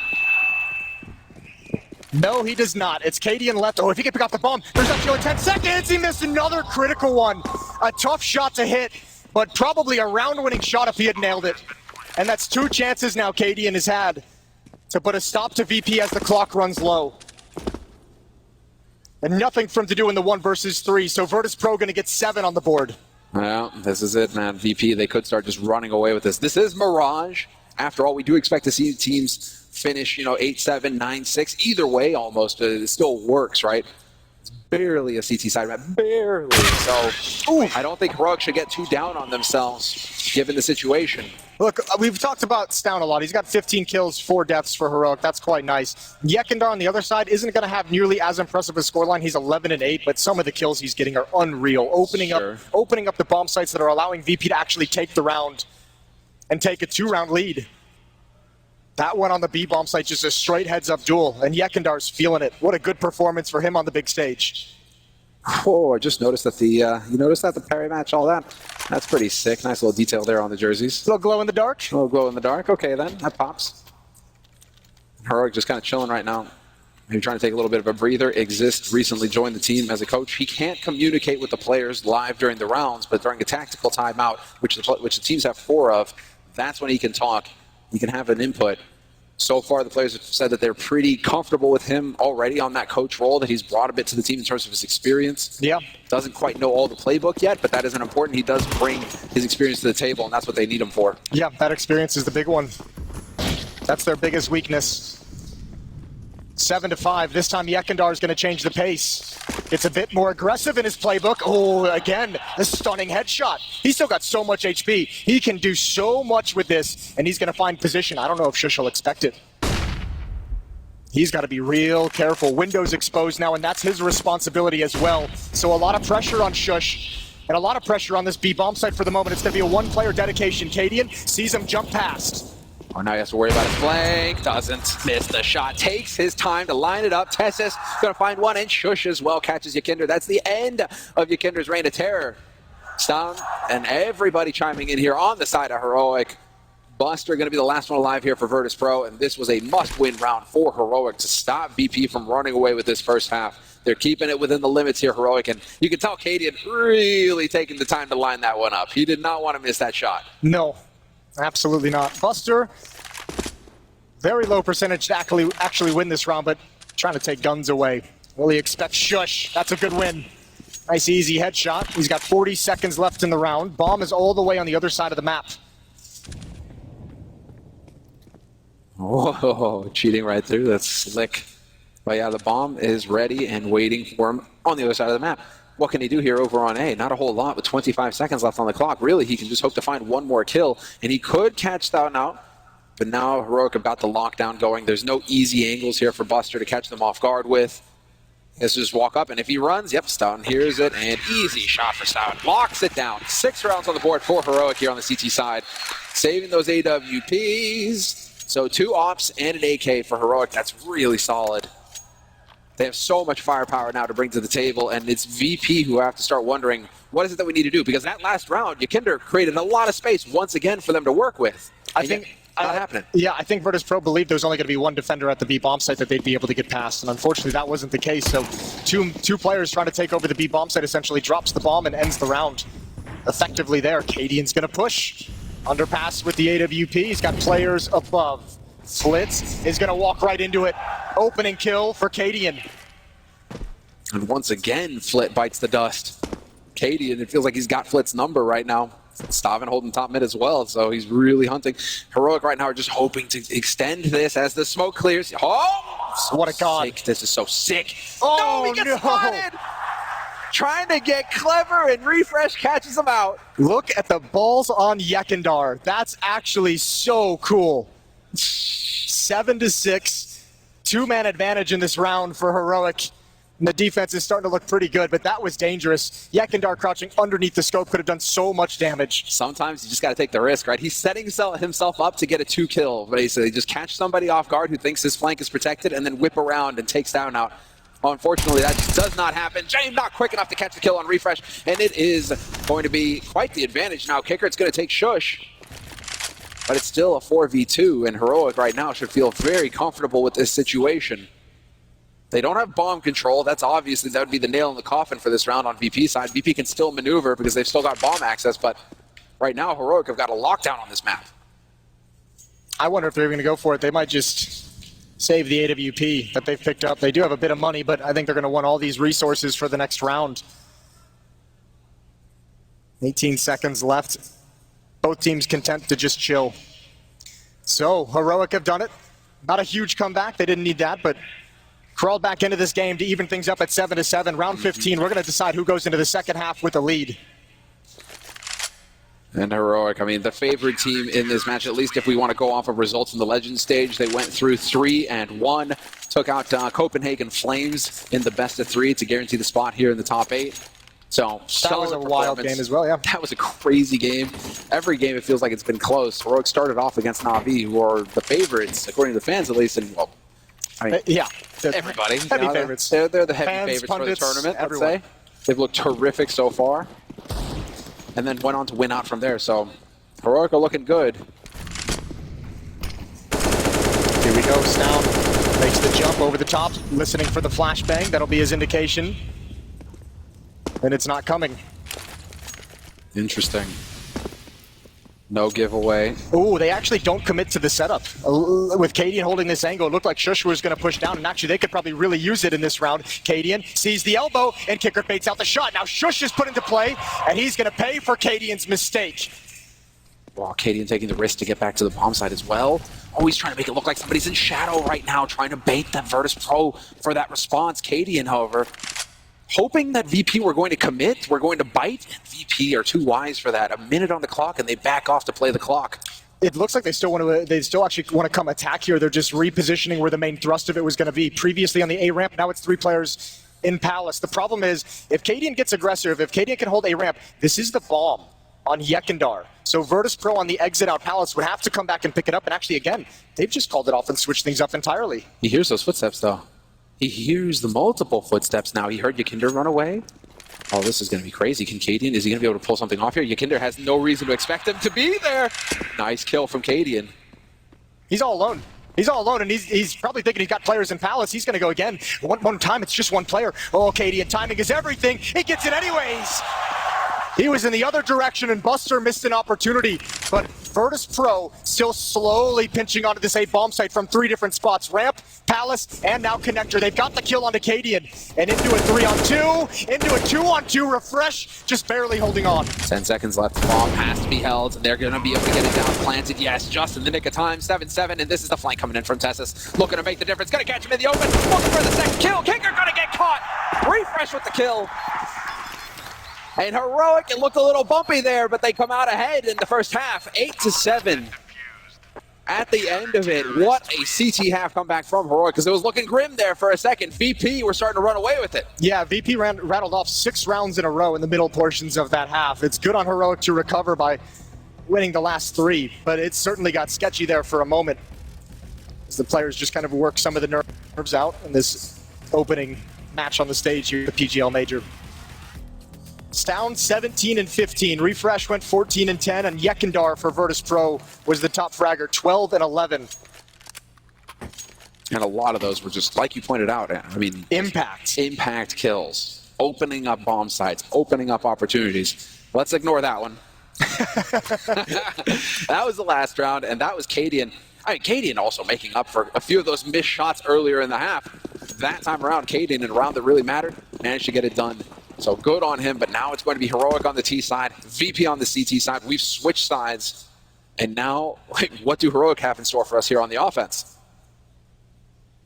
[SPEAKER 2] No, he does not. It's cadiaN left. Oh, if he can pick off the bomb, there's actually 10 seconds. He missed another critical one. A tough shot to hit, but probably a round-winning shot if he had nailed it. And that's 2 chances now cadiaN has had to put a stop to VP as the clock runs low. And nothing for him to do in the 1 versus 3, so Virtus.pro going to get 7 on the board.
[SPEAKER 1] Well, this is it, man. VP, they could start just running away with this. This is Mirage. After all, we do expect to see teams finish, 8-7, 9-6. Either way, almost, it still works, right? It's barely a CT side map, barely. So I don't think Heroic should get too down on themselves, given the situation.
[SPEAKER 2] Look, we've talked about stavn a lot. He's got 15 kills, 4 deaths for Heroic. That's quite nice. YEKINDAR on the other side isn't going to have nearly as impressive a scoreline. He's 11-8, but some of the kills he's getting are unreal. Opening up the bomb sites that are allowing VP to actually take the round and take a 2-round lead. That one on the B bomb site, just a straight heads-up duel, and YEKINDAR's feeling it. What a good performance for him on the big stage.
[SPEAKER 1] Oh, I just noticed that you noticed that the parry match, all that. That's pretty sick. Nice little detail there on the jerseys.
[SPEAKER 2] A little glow in the dark.
[SPEAKER 1] A little glow in the dark. Okay, then that pops. Heroic just kind of chilling right now. Maybe trying to take a little bit of a breather. Exist recently joined the team as a coach. He can't communicate with the players live during the rounds, but during a tactical timeout, which the teams have 4 of, that's when he can talk. He can have an input. So far, the players have said that they're pretty comfortable with him already on that coach role, that he's brought a bit to the team in terms of his experience.
[SPEAKER 2] Yeah.
[SPEAKER 1] Doesn't quite know all the playbook yet, but that isn't important. He does bring his experience to the table, and that's what they need him for.
[SPEAKER 2] Yeah, that experience is the big one. That's their biggest weakness. 7-5. This time, YEKINDAR is going to change the pace. It's a bit more aggressive in his playbook. Oh, again, a stunning headshot. He's still got so much HP. He can do so much with this, and he's going to find position. I don't know if sjuush will expect it. He's got to be real careful. Windows exposed now, and that's his responsibility as well. So a lot of pressure on sjuush, and a lot of pressure on this B bomb site for the moment. It's going to be a 1-player dedication. cadiaN sees him jump past.
[SPEAKER 1] Oh, now he has to worry about his flank. Doesn't miss the shot. Takes his time to line it up. TeSeS going to find one, and sjuush as well catches YEKINDAR. That's the end of YEKINDAR's reign of terror. stavn and everybody chiming in here on the side of Heroic. Buster going to be the last one alive here for Virtus.pro, and this was a must-win round for Heroic to stop VP from running away with this first half. They're keeping it within the limits here, Heroic, and you can tell cadiaN really taking the time to line that one up. He did not want to miss that shot.
[SPEAKER 2] No. Absolutely not. Buster, very low percentage to actually win this round, but trying to take guns away. Will he expect sjuush? That's a good win. Nice easy headshot. He's got 40 seconds left in the round. Bomb is all the way on the other side of the map.
[SPEAKER 1] Oh, cheating right through. That's slick. But yeah, the bomb is ready and waiting for him on the other side of the map. What can he do here over on A? Not a whole lot with 25 seconds left on the clock. Really, he can just hope to find one more kill, and he could catch stavn out. But now Heroic about the lockdown going. There's no easy angles here for Buster to catch them off guard with. Let's just walk up, and if he runs, yep, stavn hears it, and easy shot for stavn. Locks it down. 6 rounds on the board for Heroic here on the CT side. Saving those AWPs. So 2 ops and an AK for Heroic. That's really solid. They have so much firepower now to bring to the table, and it's VP who have to start wondering, what is it that we need to do? Because that last round, YEKINDAR created a lot of space once again for them to work with.
[SPEAKER 2] I think
[SPEAKER 1] not happening.
[SPEAKER 2] Yeah, I think Virtus.pro believed there was only going to be 1 defender at the B bomb site that they'd be able to get past, and unfortunately that wasn't the case. So two players trying to take over the B bomb site essentially drops the bomb and ends the round effectively there. cadiaN's going to push. Underpass with the AWP. He's got players above. Flitz is going to walk right into it. Opening kill for cadiaN.
[SPEAKER 1] And once again, Flit bites the dust. cadiaN, it feels like he's got Flit's number right now. stavn holding top mid as well, so he's really hunting. Heroic right now are just hoping to extend this as the smoke clears. Oh,
[SPEAKER 2] what a god.
[SPEAKER 1] Sick. This is so sick.
[SPEAKER 2] Oh,
[SPEAKER 1] no, he gets spotted! Trying to get clever, and refrezh catches him out.
[SPEAKER 2] Look at the balls on YEKINDAR. That's actually so cool. 7-6, two-man advantage in this round for Heroic. And the defense is starting to look pretty good, but that was dangerous. YEKINDAR crouching underneath the scope could have done so much damage.
[SPEAKER 1] Sometimes you just got to take the risk, right? He's setting himself up to get a 2-kill, basically. Just catch somebody off guard who thinks his flank is protected and then whip around and take stavn out. Unfortunately, that just does not happen. Jame not quick enough to catch the kill on refrezh, and it is going to be quite the advantage now. Qikert's going to take sjuush, but it's still a 4v2, and Heroic right now should feel very comfortable with this situation. They don't have bomb control. That's obviously, that would be the nail in the coffin for this round on VP side. VP can still maneuver because they've still got bomb access, but right now Heroic have got a lockdown on this map.
[SPEAKER 2] I wonder if they're going to go for it. They might just save the AWP that they've picked up. They do have a bit of money, but I think they're going to want all these resources for the next round. 18 seconds left. Both teams content to just chill. So, Heroic have done it. Not a huge comeback. They didn't need that, but crawled back into this game to even things up at 7-7. Round 15, we're going to decide who goes into the second half with the lead.
[SPEAKER 1] And Heroic, I mean, the favorite team in this match, at least if we want to go off of results in the Legends stage, they went through 3-1, took out Copenhagen Flames in the best of 3 to guarantee the spot here in the top 8. So,
[SPEAKER 2] that was a wild game as well, yeah.
[SPEAKER 1] That was a crazy game. Every game, it feels like it's been close. Heroic started off against Na'Vi, who are the favorites, according to the fans at least, and well, I mean,
[SPEAKER 2] yeah,
[SPEAKER 1] everybody.
[SPEAKER 2] Heavy favorites.
[SPEAKER 1] They're the heavy
[SPEAKER 2] Fans,
[SPEAKER 1] favorites
[SPEAKER 2] pundits,
[SPEAKER 1] for the tournament,
[SPEAKER 2] everyone.
[SPEAKER 1] let's say. They've looked terrific so far. And then went on to win out from there, so Heroic are looking good.
[SPEAKER 2] Here we go, stavn makes the jump over the top, listening for the flashbang. That'll be his indication. And it's not coming.
[SPEAKER 1] Interesting. No giveaway.
[SPEAKER 2] Ooh, they actually don't commit to the setup. With cadiaN holding this angle, it looked like sjuush was going to push down, and actually they could probably really use it in this round. cadiaN sees the elbow, and Qikert baits out the shot. Now sjuush is put into play, and he's going to pay for cadiaN's mistake.
[SPEAKER 1] Well, cadiaN taking the risk to get back to the bomb side as well. Oh, he's trying to make it look like somebody's in shadow right now, trying to bait that Virtus.pro for that response. cadiaN, however, hoping that VP were going to commit, were going to bite, and VP are too wise for that. A minute on the clock, and they back off to play the clock.
[SPEAKER 2] It looks like they still actually want to come attack here. They're just repositioning where the main thrust of it was going to be. Previously on the A ramp, now it's 3 players in Palace. The problem is, if cadiaN gets aggressive, if cadiaN can hold A ramp, this is the bomb on YEKINDAR. So Virtus.pro on the exit out Palace would have to come back and pick it up, and actually again, they've just called it off and switched things up entirely.
[SPEAKER 1] He hears those footsteps though. He hears the multiple footsteps now. He heard YEKINDAR run away. Oh, this is going to be crazy. cadiaN, is he going to be able to pull something off here? YEKINDAR has no reason to expect him to be there. Nice kill from cadiaN.
[SPEAKER 2] He's all alone. He's all alone, and he's probably thinking he's got players in Palace. He's going to go again. One time, it's just one player. Oh, cadiaN, timing is everything. He gets it anyways. He was in the other direction, and Buster missed an opportunity. But Virtus.pro still slowly pinching onto this A bomb site from 3 different spots. Ramp, Palace, and now Connector. They've got the kill onto cadiaN. And into a 3-on-2, into a 2-on-2 refrezh, just barely holding on.
[SPEAKER 1] 10 seconds left. The bomb has to be held. They're going to be able to get it down planted. Yes, just in the nick of time. 7-7, and this is the flank coming in from TeSeS. Looking to make the difference. Going to catch him in the open. Looking for the second kill. Qikert going to get caught. Refrezh with the kill. And Heroic, it looked a little bumpy there, but they come out ahead in the first half, 8-7. At the end of it, what a CT half comeback from Heroic, because it was looking grim there for a second. VP were starting to run away with it.
[SPEAKER 2] Yeah, VP rattled off 6 rounds in a row in the middle portions of that half. It's good on Heroic to recover by winning the last 3, but it certainly got sketchy there for a moment as the players just kind of work some of the nerves out in this opening match on the stage here at the PGL Major. stavn 17-15. refrezh went 14-10, and YEKINDAR for Virtus.pro was the top fragger, 12-11.
[SPEAKER 1] And a lot of those were just, like you pointed out, I mean, impact kills, opening up bomb sites, opening up opportunities. Let's ignore that one. That was the last round, and that was cadiaN. I mean, cadiaN also making up for a few of those missed shots earlier in the half. That time around, cadiaN, in a round that really mattered, managed to get it done. So good on him, but now it's going to be Heroic on the T side, VP on the CT side. We've switched sides, and now what do Heroic have in store for us here on the offense?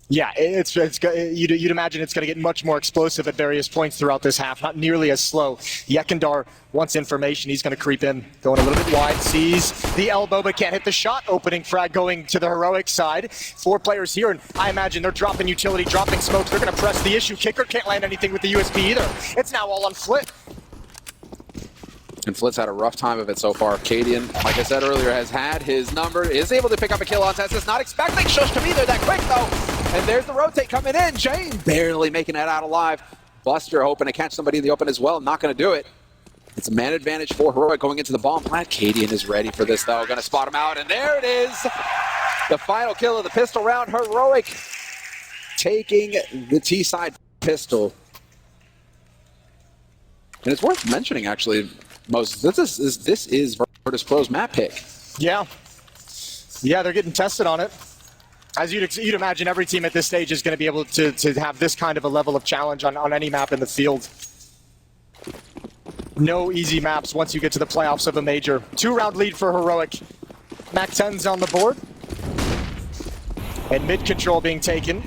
[SPEAKER 2] Yeah, you'd imagine it's going to get much more explosive at various points throughout this half, not nearly as slow. YEKINDAR wants information. He's going to creep in, going a little bit wide, sees the elbow, but can't hit the shot. Opening frag going to the Heroic side. 4 players here, and I imagine they're dropping utility, dropping smokes. They're going to press the issue. Qikert can't land anything with the USB either. It's now all on Flit.
[SPEAKER 1] And Flit's had a rough time of it so far. cadiaN, like I said earlier, has had his number, is able to pick up a kill on TeSeS. Not expecting sjuush to be there that quick, though. And there's the rotate coming in. Jame barely making it out alive. Buster hoping to catch somebody in the open as well. Not going to do it. It's a man advantage for Heroic going into the bomb plant. cadiaN is ready for this, though. Going to spot him out, and there it is. The final kill of the pistol round. Heroic taking the T-side pistol. And it's worth mentioning, actually, Moses, this is Virtus.pro's map pick.
[SPEAKER 2] Yeah, they're getting tested on it. As you'd imagine, every team at this stage is going to be able to have this kind of a level of challenge on any map in the field. No easy maps once you get to the playoffs of a major. 2-round lead for Heroic. Mac-10's on the board. And mid control being taken.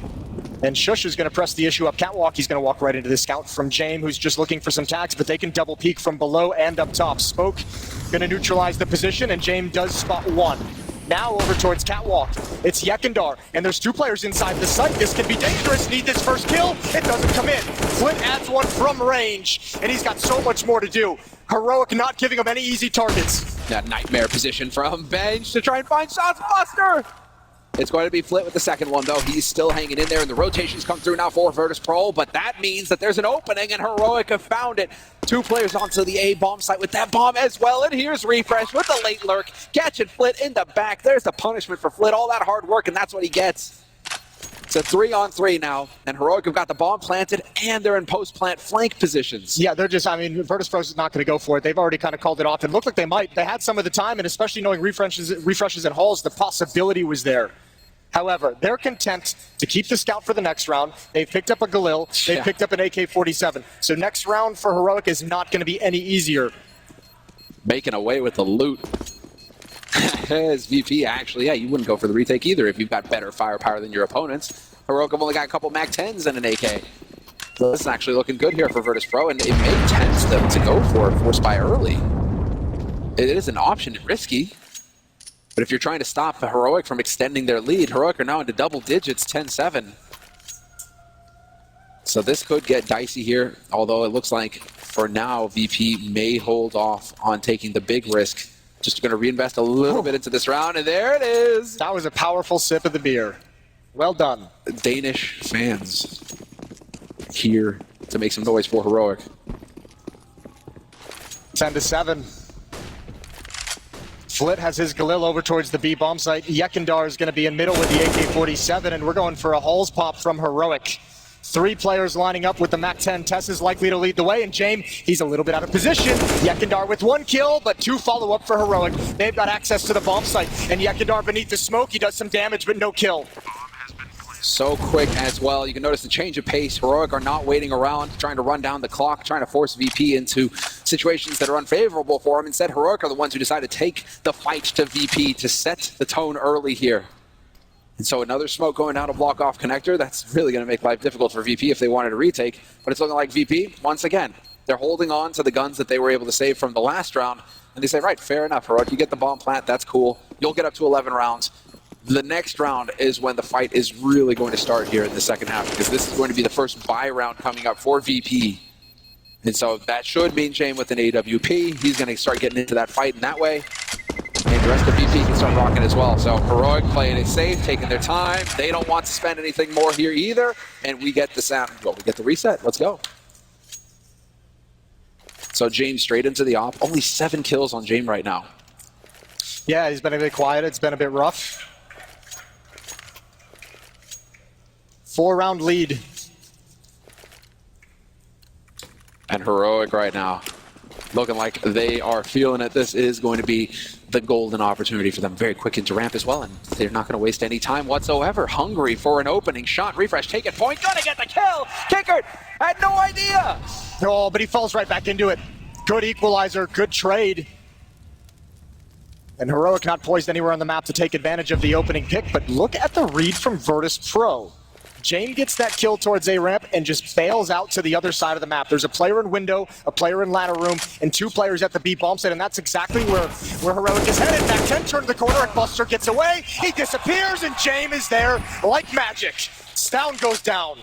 [SPEAKER 2] And sjuush is going to press the issue up catwalk. He's going to walk right into the scout from Jame, who's just looking for some tags, but they can double peek from below and up top. Smoke going to neutralize the position, and Jame does spot 1. Now over towards catwalk. It's YEKINDAR, and there's 2 players inside the site. This can be dangerous. Need this first kill. It doesn't come in. Flit adds 1 from range, and he's got so much more to do. Heroic not giving him any easy targets.
[SPEAKER 1] That nightmare position from bench to try and find shots. Buster! It's going to be Flit with the second one, though. He's still hanging in there, and the rotations come through now for Virtus.pro, but that means that there's an opening, and Heroic have found it. 2 players onto the A bomb site with that bomb as well, and here's refrezh with the late lurk, catching Flit in the back. There's the punishment for Flit, all that hard work, and that's what he gets. It's a 3-on-3 now, and Heroic have got the bomb planted, and they're in post-plant flank positions.
[SPEAKER 2] Yeah, they're just, I mean, Virtus.pro is not going to go for it. They've already kind of called it off. It looked like they might. They had some of the time, and especially knowing refreshes and hauls, the possibility was there. However, they're content to keep the scout for the next round. They've picked up a Galil. They've picked up an AK-47. So next round for Heroic is not going to be any easier.
[SPEAKER 1] Making away with the loot. As VP, actually, yeah, you wouldn't go for the retake either if you've got better firepower than your opponents. Heroic have only got a couple Mac-10s and an AK. So this is actually looking good here for Virtus.pro, and it made sense to go for a force buy early. It is an option, risky. But if you're trying to stop Heroic from extending their lead, Heroic are now into double digits, 10-7. So this could get dicey here, although it looks like for now VP may hold off on taking the big risk. Just going to reinvest a little bit into this round, and there it is.
[SPEAKER 2] That was a powerful sip of the beer. Well done.
[SPEAKER 1] Danish fans here to make some noise for Heroic.
[SPEAKER 2] 10-7. Flit has his Galil over towards the B bomb site. YEKINDAR is going to be in middle with the AK-47, and we're going for a Halls pop from Heroic. 3 players lining up with the Mac-10. TeSeS is likely to lead the way, and Jame, he's a little bit out of position. YEKINDAR with 1 kill, but 2 follow up for Heroic. They've got access to the bomb site, and YEKINDAR beneath the smoke. He does some damage, but no kill.
[SPEAKER 1] So quick as well. You can notice the change of pace. Heroic are not waiting around, trying to run down the clock, trying to force VP into situations that are unfavorable for him. Instead, Heroic are the ones who decide to take the fight to VP to set the tone early here. And so another smoke going down to block off connector. That's really going to make life difficult for VP if they wanted to retake. But it's looking like VP, once again, they're holding on to the guns that they were able to save from the last round. And they say, right, fair enough, Heroic, you get the bomb plant, that's cool. You'll get up to 11 rounds. The next round is when the fight is really going to start here in the second half, because this is going to be the first buy round coming up for VP. And so that should mean Jame with an AWP. He's going to start getting into that fight in that way. And the rest of VP can start rocking as well. So Heroic playing it safe, taking their time. They don't want to spend anything more here either. And we get the sound. Well, we get the reset. Let's go. So Jame straight into the op. Only 7 kills on Jame right now.
[SPEAKER 2] Yeah, he's been a bit quiet. It's been a bit rough. 4-round lead.
[SPEAKER 1] And Heroic right now, looking like they are feeling it. This is going to be the golden opportunity for them. Very quick into ramp as well, and they're not going to waste any time whatsoever. Hungry for an opening shot. Refrezh, take it point, gonna get the kill! Qikert had no idea!
[SPEAKER 2] Oh, but he falls right back into it. Good equalizer, good trade. And Heroic not poised anywhere on the map to take advantage of the opening pick, but look at the read from Virtus.pro. Jame gets that kill towards A ramp and just bails out to the other side of the map. There's a player in window, a player in ladder room, and 2 players at the B bomb site, and that's exactly where Heroic is headed. Back 10, turn to the corner, and Buster gets away. He disappears, and Jame is there like magic. stavn goes down.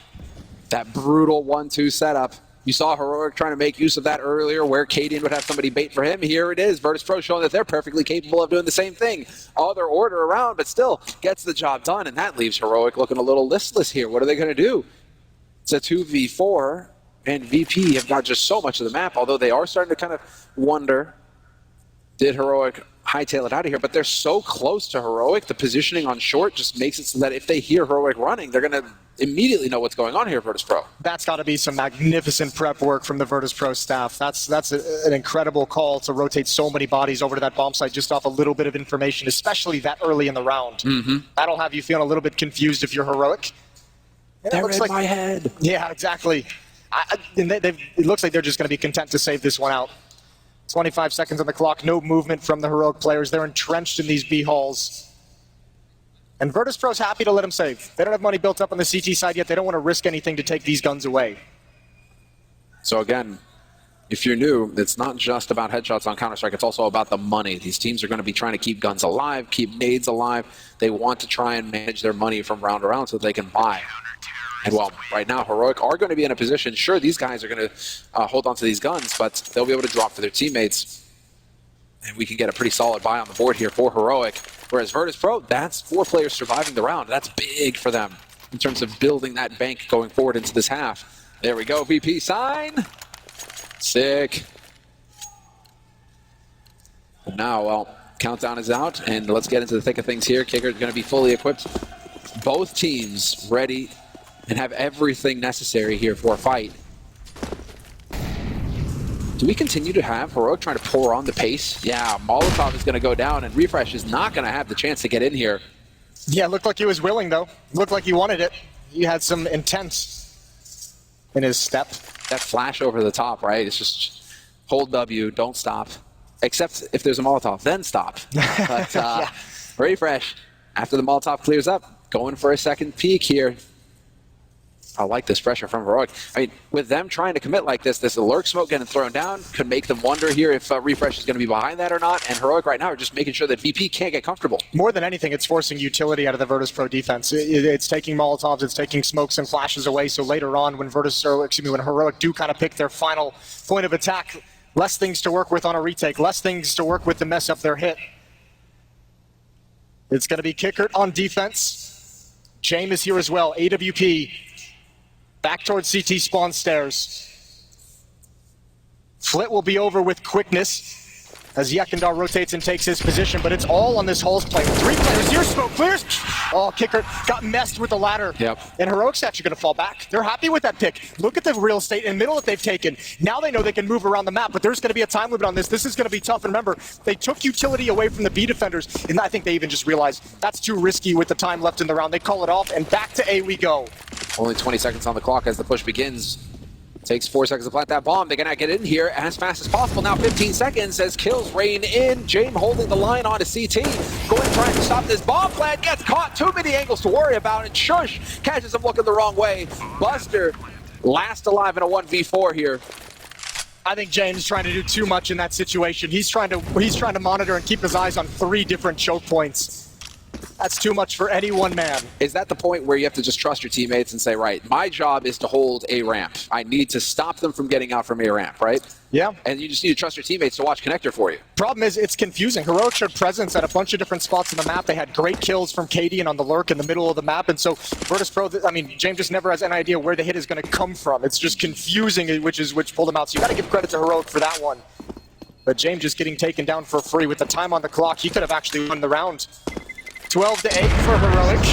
[SPEAKER 1] That brutal 1-2 setup. You saw Heroic trying to make use of that earlier where cadiaN would have somebody bait for him. Here it is. Virtus.pro showing that they're perfectly capable of doing the same thing. Other order around, but still gets the job done, and that leaves Heroic looking a little listless here. What are they going to do? It's a 2v4, and VP have got just so much of the map, although they are starting to kind of wonder, did Heroic hightail it out of here? But they're so close to Heroic, the positioning on short just makes it so that if they hear Heroic running, they're going to immediately know what's going on here, Virtus.pro.
[SPEAKER 2] That's got to be some magnificent prep work from the Virtus.pro staff. That's an incredible call to rotate so many bodies over to that bomb site just off a little bit of information, especially that early in the round. That'll have you feeling a little bit confused if you're Heroic.
[SPEAKER 1] They're in my head.
[SPEAKER 2] Yeah, exactly. It looks like they're just going to be content to save this one out. 25 seconds on the clock, no movement from the Heroic players. They're entrenched in these B halls. And Virtus.pro's happy to let them save. They don't have money built up on the CT side yet. They don't want to risk anything to take these guns away.
[SPEAKER 1] So again, if you're new, it's not just about headshots on Counter-Strike, it's also about the money. These teams are going to be trying to keep guns alive, keep nades alive. They want to try and manage their money from round to round so they can buy. And well, right now, Heroic are going to be in a position, sure, these guys are going to hold on to these guns, but they'll be able to drop for their teammates. And we can get a pretty solid buy on the board here for Heroic. Whereas Virtus.pro, that's 4 players surviving the round. That's big for them in terms of building that bank going forward into this half. There we go, VP sign. Sick. But now, well, countdown is out, and let's get into the thick of things here. Qikert is going to be fully equipped. Both teams ready and have everything necessary here for a fight. Do we continue to have Heroic trying to pour on the pace? Yeah, Molotov is going to go down, and refrezh is not going to have the chance to get in here.
[SPEAKER 2] Yeah, looked like he was willing, though. Looked like he wanted it. He had some intent in his step.
[SPEAKER 1] That flash over the top, right? It's just hold W, don't stop. Except if there's a Molotov, then stop. But
[SPEAKER 2] Yeah.
[SPEAKER 1] refrezh, after the Molotov clears up, going for a second peek here. I like this pressure from Heroic. I mean, with them trying to commit like this lurk smoke getting thrown down could make them wonder here if refrezh is going to be behind that or not. And Heroic right now are just making sure that VP can't get comfortable.
[SPEAKER 2] More than anything, it's forcing utility out of the Virtus.pro defense. It's taking Molotovs, it's taking smokes and flashes away. So later on, when when Heroic do kind of pick their final point of attack, less things to work with on a retake, less things to work with to mess up their hit. It's going to be Qikert on defense. Jame is here as well. AWP. Back towards CT spawn stairs. Flit will be over with quickness as YEKINDAR rotates and takes his position, but it's all on this Hulls play. 3 players here, smoke clears. Oh, Qikert got messed with the ladder.
[SPEAKER 1] Yep.
[SPEAKER 2] And Heroic's actually going to fall back. They're happy with that pick. Look at the real estate in the middle that they've taken. Now they know they can move around the map, but there's going to be a time limit on this. This is going to be tough. And remember, they took utility away from the B defenders, and I think they even just realized that's too risky with the time left in the round. They call it off, and back to A we go.
[SPEAKER 1] Only 20 seconds on the clock as the push begins. Takes 4 seconds to plant that bomb. They're going to get in here as fast as possible. Now 15 seconds as kills rain in. Jame holding the line onto CT. Going trying to stop this bomb plant. Gets caught. Too many angles to worry about. And sjuush catches him looking the wrong way. Buster last alive in a 1v4 here.
[SPEAKER 2] I think James is trying to do too much in that situation. He's trying to monitor and keep his eyes on 3 different choke points. That's too much for any one man.
[SPEAKER 1] Is that the point where you have to just trust your teammates and say, right, my job is to hold A ramp. I need to stop them from getting out from A ramp, right?
[SPEAKER 2] Yeah.
[SPEAKER 1] And you just need to trust your teammates to watch connector for you.
[SPEAKER 2] Problem is, it's confusing. Heroic showed presence at a bunch of different spots in the map. They had great kills from cadiaN on the lurk in the middle of the map. And so Virtus.pro, I mean, Jame just never has any idea where the hit is going to come from. It's just confusing which pulled him out. So you got to give credit to Heroic for that one. But Jame just getting taken down for free with the time on the clock. He could have actually won the round. 12-8 for Heroic.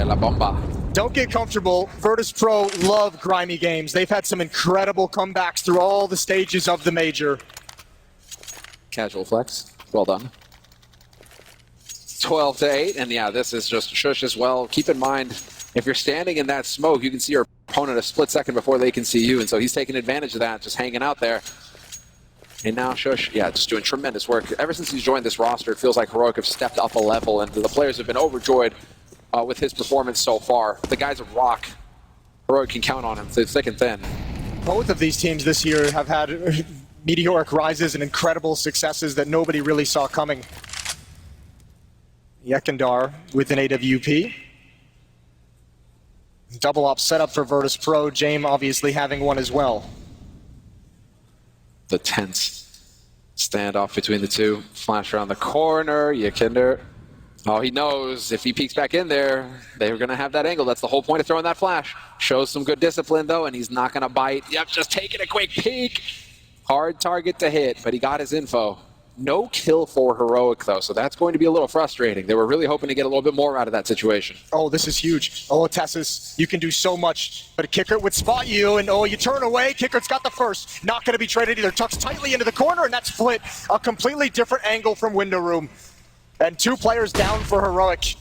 [SPEAKER 1] La bomba.
[SPEAKER 2] Don't get comfortable. Virtus.pro love grimy games. They've had some incredible comebacks through all the stages of the major.
[SPEAKER 1] Casual flex. Well done. 12-8, and yeah, this is just sjuush as well. Keep in mind, if you're standing in that smoke, you can see your opponent a split second before they can see you, and so he's taking advantage of that, just hanging out there. And now sjuush, yeah, just doing tremendous work. Ever since he's joined this roster, it feels like Heroic have stepped up a level, and the players have been overjoyed with his performance so far. The guy's a rock. Heroic can count on him through thick and thin.
[SPEAKER 2] Both of these teams this year have had meteoric rises and incredible successes that nobody really saw coming. YEKINDAR with an AWP. Double op setup for Virtus.pro. Jame obviously having one as well.
[SPEAKER 1] The tense standoff between the two. Flash around the corner. YEKINDAR. Oh, he knows if he peeks back in there, they're going to have that angle. That's the whole point of throwing that flash. Shows some good discipline, though, and he's not going to bite. Yep, just taking a quick peek. Hard target to hit, but he got his info. No kill for Heroic, though, so that's going to be a little frustrating. They were really hoping to get a little bit more out of that situation.
[SPEAKER 2] Oh, this is huge. Oh, TeSeS, you can do so much, but Qikert would spot you, and oh, you turn away. Qikert's got the first. Not going to be traded either. Tucks tightly into the corner, and that's split. A completely different angle from window room. And 2 players down for Heroic.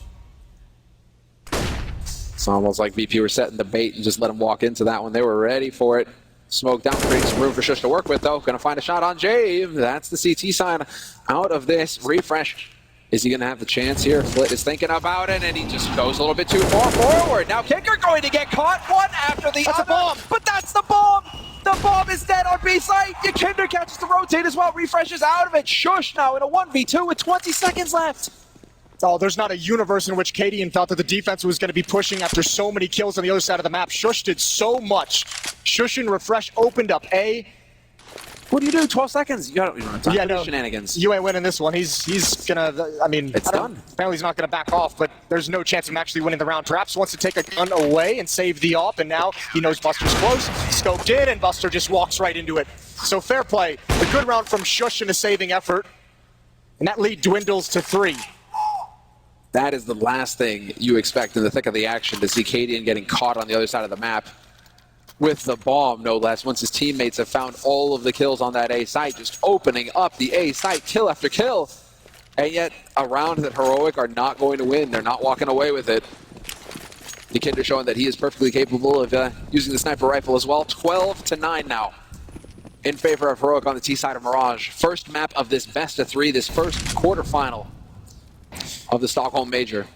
[SPEAKER 1] It's almost like VP were setting the bait and just let him walk into that one. They were ready for it. Smoke down, creating some room for sjuush to work with, though. Going to find a shot on Jame. That's the CT sign out of this. Refrezh. Is he going to have the chance here? Flit is thinking about it, and he just goes a little bit too far forward. Now Qikert going to get caught one after the
[SPEAKER 2] That's
[SPEAKER 1] other.
[SPEAKER 2] a bomb.
[SPEAKER 1] But that's the bomb. The bomb is dead on B site. YEKINDAR catches the rotate as well. Refrezh is out of it. sjuush now in a 1v2 with 20 seconds left.
[SPEAKER 2] Oh, there's not a universe in which cadiaN felt that the defense was going to be pushing after so many kills on the other side of the map. sjuush did so much. sjuush and refrezh opened up A.
[SPEAKER 1] What do you do? 12 seconds. You don't have time for shenanigans.
[SPEAKER 2] You ain't winning this one. He's gonna. I mean,
[SPEAKER 1] it's done.
[SPEAKER 2] Apparently, he's not gonna back off, but there's no chance of him actually winning the round. Perhaps wants to take a gun away and save the op, and now he knows Buster's close. Scoped in, and Buster just walks right into it. So fair play. A good round from sjuush and a saving effort, and that lead dwindles to 3.
[SPEAKER 1] That is the last thing you expect in the thick of the action, to see cadiaN getting caught on the other side of the map with the bomb, no less, once his teammates have found all of the kills on that A site, just opening up the A site, kill after kill. And yet, a round that Heroic are not going to win. They're not walking away with it. YEKINDAR showing that he is perfectly capable of using the sniper rifle as well. 12-9 now in favor of Heroic on the T side of Mirage. First map of this best of 3, this first quarterfinal of the Stockholm Major.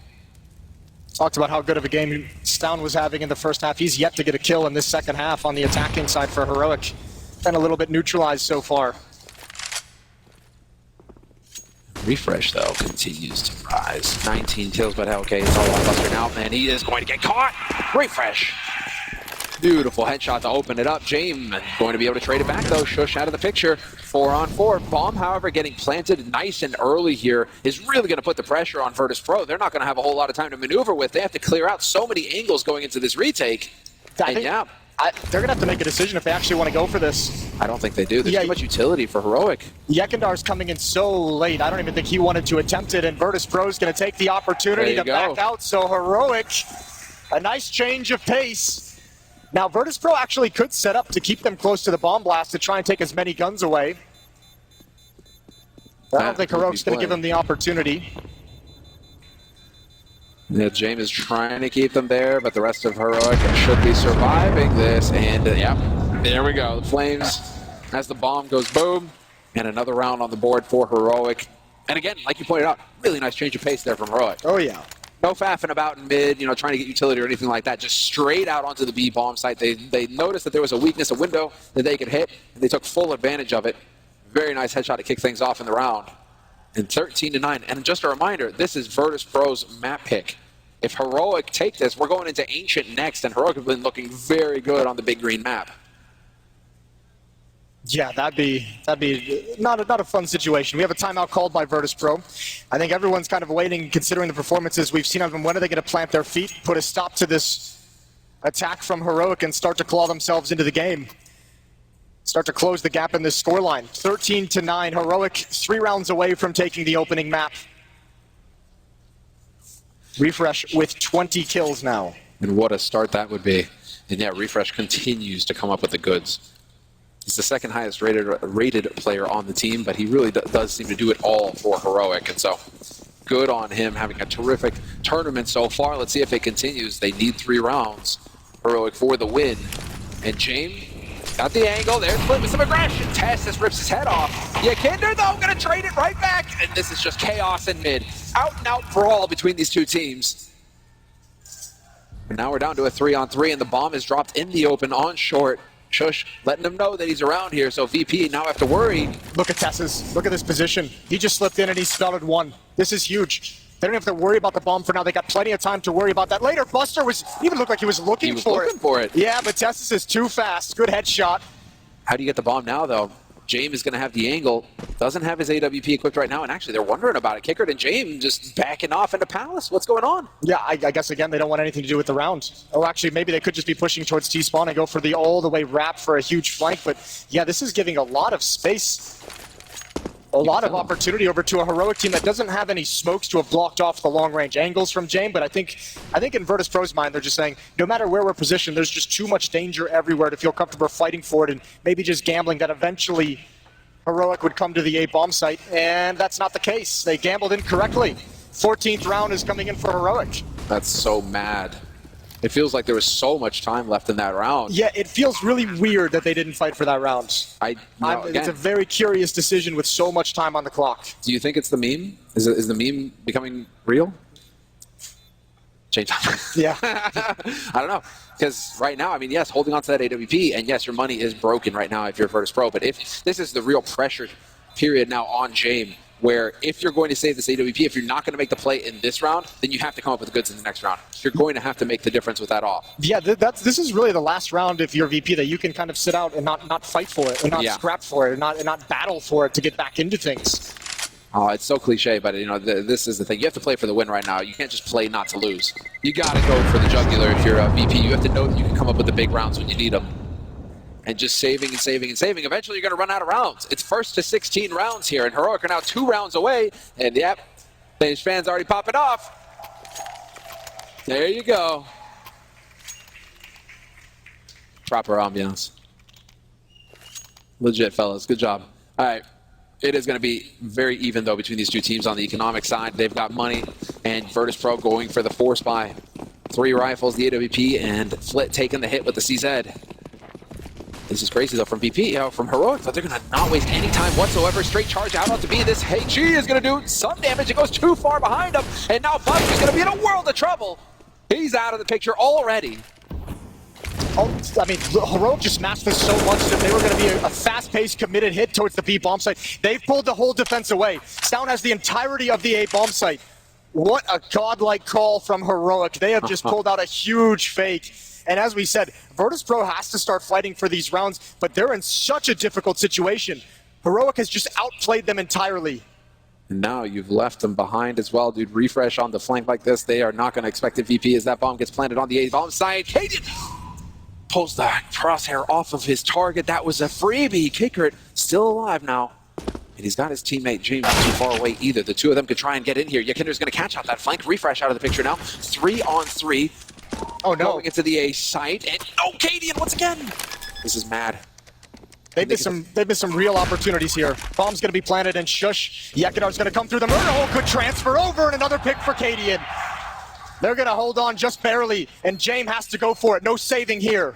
[SPEAKER 2] Talked about how good of a game stavn was having in the first half. He's yet to get a kill in this second half on the attacking side for Heroic. Been a little bit neutralized so far.
[SPEAKER 1] Refrezh, though, continues to rise. 19 kills, but okay, it's all on Buster now, and he is going to get caught. Refrezh. Beautiful headshot to open it up. Jame going to be able to trade it back, though. sjuush out of the picture. 4-on-4. Bomb, however, getting planted nice and early here is really going to put the pressure on Virtus.pro. They're not going to have a whole lot of time to maneuver with. They have to clear out so many angles going into this retake.
[SPEAKER 2] They're going to have to make a decision if they actually want to go for this.
[SPEAKER 1] I don't think they do. There's too much utility for Heroic.
[SPEAKER 2] YEKINDAR's coming in so late. I don't even think he wanted to attempt it, and Virtus.pro is going to take the opportunity to back out. So Heroic, a nice change of pace. Now, Virtus.pro actually could set up to keep them close to the bomb blast to try and take as many guns away. I don't think Heroic's going to give them the opportunity.
[SPEAKER 1] Yeah, Jame is trying to keep them there, but the rest of Heroic should be surviving this. And, yeah, there we go. The Flames, as the bomb goes boom, and another round on the board for Heroic. And again, like you pointed out, really nice change of pace there from Heroic.
[SPEAKER 2] Oh, yeah.
[SPEAKER 1] No faffing about in mid, trying to get utility or anything like that. Just straight out onto the B bomb site. They noticed that there was a weakness, a window that they could hit, and they took full advantage of it. Very nice headshot to kick things off in the round. And 13-9. And just a reminder, this is Virtus.pro's map pick. If Heroic take this, we're going into Ancient next, and Heroic have been looking very good on the big green map.
[SPEAKER 2] Yeah, that'd be not a fun situation. We have a timeout called by Virtus.pro. I think everyone's kind of waiting, considering the performances we've seen of them. When are they going to plant their feet, put a stop to this attack from Heroic, and start to claw themselves into the game? Start to close the gap in this scoreline. 13-9. Heroic 3 rounds away from taking the opening map. Refrezh with 20 kills now.
[SPEAKER 1] And what a start that would be. And yeah, Refrezh continues to come up with the goods. He's the second highest rated player on the team, but he really does seem to do it all for Heroic. And so, good on him, having a terrific tournament so far. Let's see if it continues. They need 3 rounds. Heroic for the win. And Jame got the angle. There's Flip with some aggression. TeSeS rips his head off. YEKINDAR, though, going to trade it right back. And this is just chaos in mid. Out-and-out brawl between these two teams. And now we're down to a 3-on-3, and the bomb is dropped in the open on short. sjuush letting them know that he's around here, so VP now have to worry.
[SPEAKER 2] Look at TeSeS. Look at this position. He just slipped in and he spelled one. This is huge. They don't have to worry about the bomb for now. They got plenty of time to worry about that later. Buster even looked like he was looking for it. Yeah, but TeSeS is too fast. Good headshot.
[SPEAKER 1] How do you get the bomb now, though? Jame is going to have the angle. Doesn't have his AWP equipped right now, and actually they're wondering about it. Qikert and Jame just backing off into Palace. What's going on?
[SPEAKER 2] Yeah, I guess, again, they don't want anything to do with the round. Or actually, maybe they could just be pushing towards T-spawn and go for the all-the-way wrap for a huge flank. But, yeah, this is giving a lot of space, a lot of opportunity over to a Heroic team that doesn't have any smokes to have blocked off the long-range angles from Jame. But I think in Virtus.pro's mind, they're just saying, no matter where we're positioned, there's just too much danger everywhere to feel comfortable fighting for it and maybe just gambling that eventually Heroic would come to the A bomb site, and that's not the case. They gambled incorrectly. 14th round is coming in for Heroic.
[SPEAKER 1] That's so mad. It feels like there was so much time left in that round.
[SPEAKER 2] Yeah, it feels really weird that they didn't fight for that round. It's a very curious decision with so much time on the clock.
[SPEAKER 1] Do you think it's the meme? Is the meme becoming real? Change time.
[SPEAKER 2] Yeah.
[SPEAKER 1] I don't know. Because right now, I mean, yes, holding on to that AWP, and yes, your money is broken right now if you're Virtus.pro, but if this is the real pressure period now on Jame, where if you're going to save this AWP, if you're not going to make the play in this round, then you have to come up with the goods in the next round. You're going to have to make the difference with that off.
[SPEAKER 2] Yeah, this is really the last round if you're VP that you can kind of sit out and not fight for it, and not scrap for it, and not battle for it to get back into things.
[SPEAKER 1] Oh, it's so cliche, but you know this is the thing. You have to play for the win right now. You can't just play not to lose. You got to go for the jugular if you're a VP. You have to know that you can come up with the big rounds when you need them. And just saving and saving and saving. Eventually, you're going to run out of rounds. It's first to 16 rounds here, and Heroic are now 2 rounds away. And yep, Spanish fans already popping off. There you go. Proper ambiance. Legit, fellas. Good job. All right. It is going to be very even, though, between these two teams on the economic side. They've got money, and Virtus.pro going for the force buy. 3 rifles, the AWP, and Flit taking the hit with the CZ. This is crazy, though, from VP, from Heroic, but they're going to not waste any time whatsoever. Straight charge out onto B. This HG is going to do some damage. It goes too far behind him, and now Buster is going to be in a world of trouble. He's out of the picture already.
[SPEAKER 2] Oh, I mean, Heroic just matched this so much that they were going to be a fast-paced, committed hit towards the B bomb site. They've pulled the whole defense away. stavn has the entirety of the A bomb site. What a godlike call from Heroic. They have just pulled out a huge fake. And as we said, Virtus.pro has to start fighting for these rounds, but they're in such a difficult situation. Heroic has just outplayed them entirely.
[SPEAKER 1] And now you've left them behind as well, dude. refrezh on the flank like this. They are not going to expect a VP as that bomb gets planted on the A bomb site. cadiaN pulls the crosshair off of his target. That was a freebie. Qikert still alive now. And he's got his teammate Jame not too far away either. The two of them could try and get in here. YEKINDAR's going to catch out that flank. refrezh out of the picture now. 3-on-3.
[SPEAKER 2] Oh no.
[SPEAKER 1] Going into the A site. And oh, cadiaN once again. This is mad.
[SPEAKER 2] They've missed some real opportunities here. Bomb's going to be planted and sjuush. YEKINDAR's going to come through the murder hole. Could transfer over, and another pick for cadiaN. They're going to hold on just barely, and Jame has to go for it. No saving here.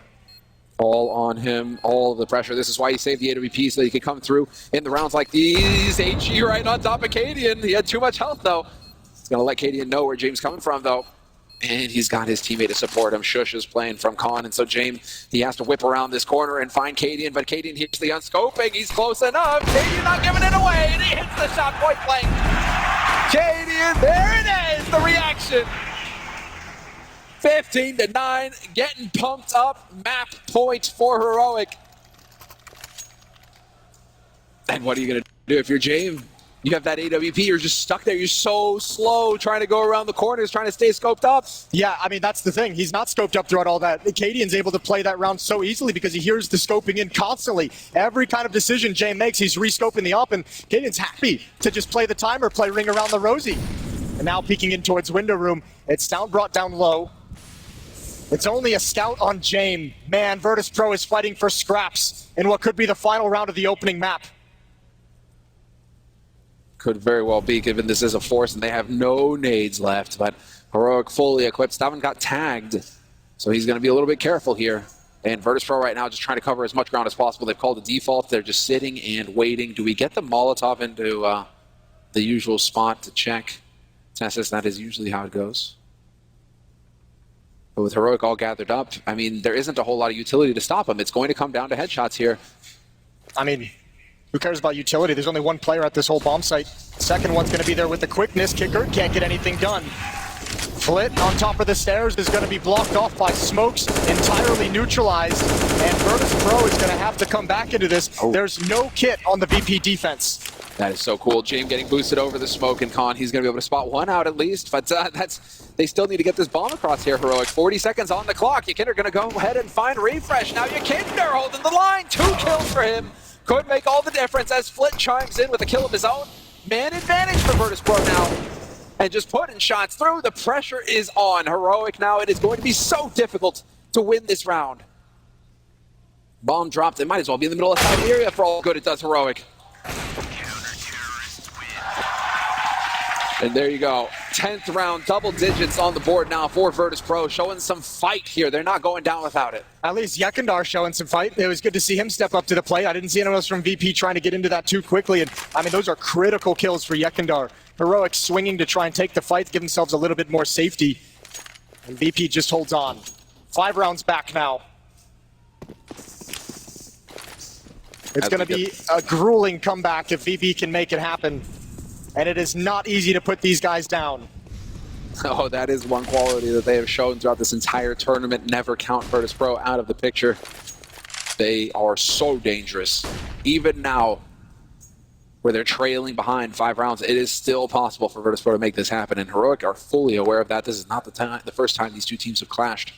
[SPEAKER 1] All on him, all of the pressure. This is why he saved the AWP, so he could come through in the rounds like these. HG right on top of cadiaN. He had too much health, though. He's going to let cadiaN know where Jame's coming from, though. And he's got his teammate to support him. sjuush is playing from Con, and so Jame, he has to whip around this corner and find cadiaN, but cadiaN hits the unscoping. He's close enough. cadiaN not giving it away, and he hits the shot point blank. cadiaN, there it is, the reaction. 15-9, getting pumped up. Map point for Heroic. And what are you going to do if you're Jame? You have that AWP, you're just stuck there. You're so slow trying to go around the corners, trying to stay scoped up.
[SPEAKER 2] Yeah, I mean, that's the thing. He's not scoped up throughout all that. cadiaN's able to play that round so easily because he hears the scoping in constantly. Every kind of decision Jame makes, he's re-scoping the up, and cadiaN's happy to just play the timer, play ring around the rosy. And now peeking in towards window room. It's stavn brought down low. It's only a scout on Jame. Man, Virtus.pro is fighting for scraps in what could be the final round of the opening map.
[SPEAKER 1] Could very well be, given this is a force and they have no nades left, but Heroic fully equipped. stavn got tagged, so he's going to be a little bit careful here. And Virtus.pro right now just trying to cover as much ground as possible. They've called a default. They're just sitting and waiting. Do we get the Molotov into the usual spot to check TeSeS? That is usually how it goes. But with Heroic all gathered up, I mean, there isn't a whole lot of utility to stop him. It's going to come down to headshots here.
[SPEAKER 2] I mean, who cares about utility? There's only one player at this whole bomb site. Second one's going to be there with the quickness. Qikert can't get anything done. Flit on top of the stairs is going to be blocked off by smokes, entirely neutralized, and Virtus.pro is going to have to come back into this.
[SPEAKER 1] Oh.
[SPEAKER 2] There's no kit on the VP defense.
[SPEAKER 1] That is so cool. Jame getting boosted over the smoke, and Khan, he's going to be able to spot one out at least, but they still need to get this bomb across here, Heroic. 40 seconds on the clock. YEKINDAR going to go ahead and find refrezh. Now YEKINDAR holding the line. 2 kills for him. Could make all the difference as Flit chimes in with a kill of his own. Man advantage for Virtus.pro now. And just putting shots through. The pressure is on Heroic now. It is going to be so difficult to win this round. Bomb dropped. It might as well be in the middle of Siberia for all good it does Heroic. And there you go. 10th round, double digits on the board now for Virtus.pro, showing some fight here. They're not going down without it.
[SPEAKER 2] At least YEKINDAR showing some fight. It was good to see him step up to the plate. I didn't see anyone else from VP trying to get into that too quickly. And I mean, those are critical kills for YEKINDAR. Heroic swinging to try and take the fight, give themselves a little bit more safety. And VP just holds on. 5 rounds back now. It's going to be a grueling comeback if VP can make it happen. And it is not easy to put these guys down.
[SPEAKER 1] Oh, that is one quality that they have shown throughout this entire tournament. Never count Virtus.pro out of the picture. They are so dangerous. Even now, where they're trailing behind 5 rounds, it is still possible for Virtus.pro to make this happen. And Heroic are fully aware of that. This is not the first time these two teams have clashed.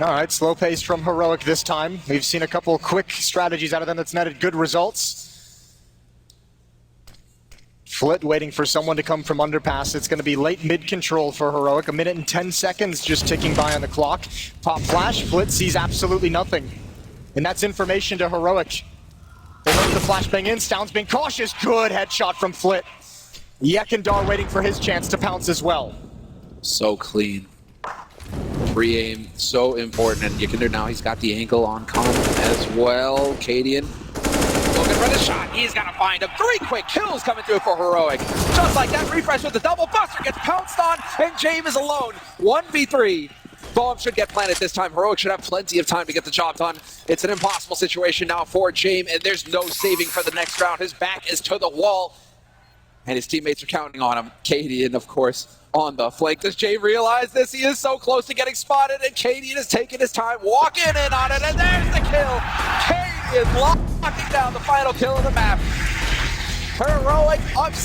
[SPEAKER 2] All right, slow pace from Heroic this time. We've seen a couple quick strategies out of them that's netted good results. Flit waiting for someone to come from underpass. It's going to be late mid-control for Heroic. 1 minute and 10 seconds just ticking by on the clock. Pop flash, Flit sees absolutely nothing. And that's information to Heroic. They let the flashbang in, stavn's being cautious. Good headshot from Flit. YEKINDAR waiting for his chance to pounce as well.
[SPEAKER 1] So clean. Pre-aim, so important, and YEKINDAR now, he's got the ankle on Khan as well. cadiaN looking for the shot. He's got to find him. 3 quick kills coming through for Heroic. Just like that, refrezh with the double buster gets pounced on, and Jame is alone. 1v3. Bomb should get planted this time. Heroic should have plenty of time to get the job done. It's an impossible situation now for Jame, and there's no saving for the next round. His back is to the wall, and his teammates are counting on him. cadiaN, of course, on the flank. Does Jay realize this? He is so close to getting spotted, and cadiaN is taking his time, walking in on it, and there's the kill. cadiaN locking down the final kill of the map. Heroic up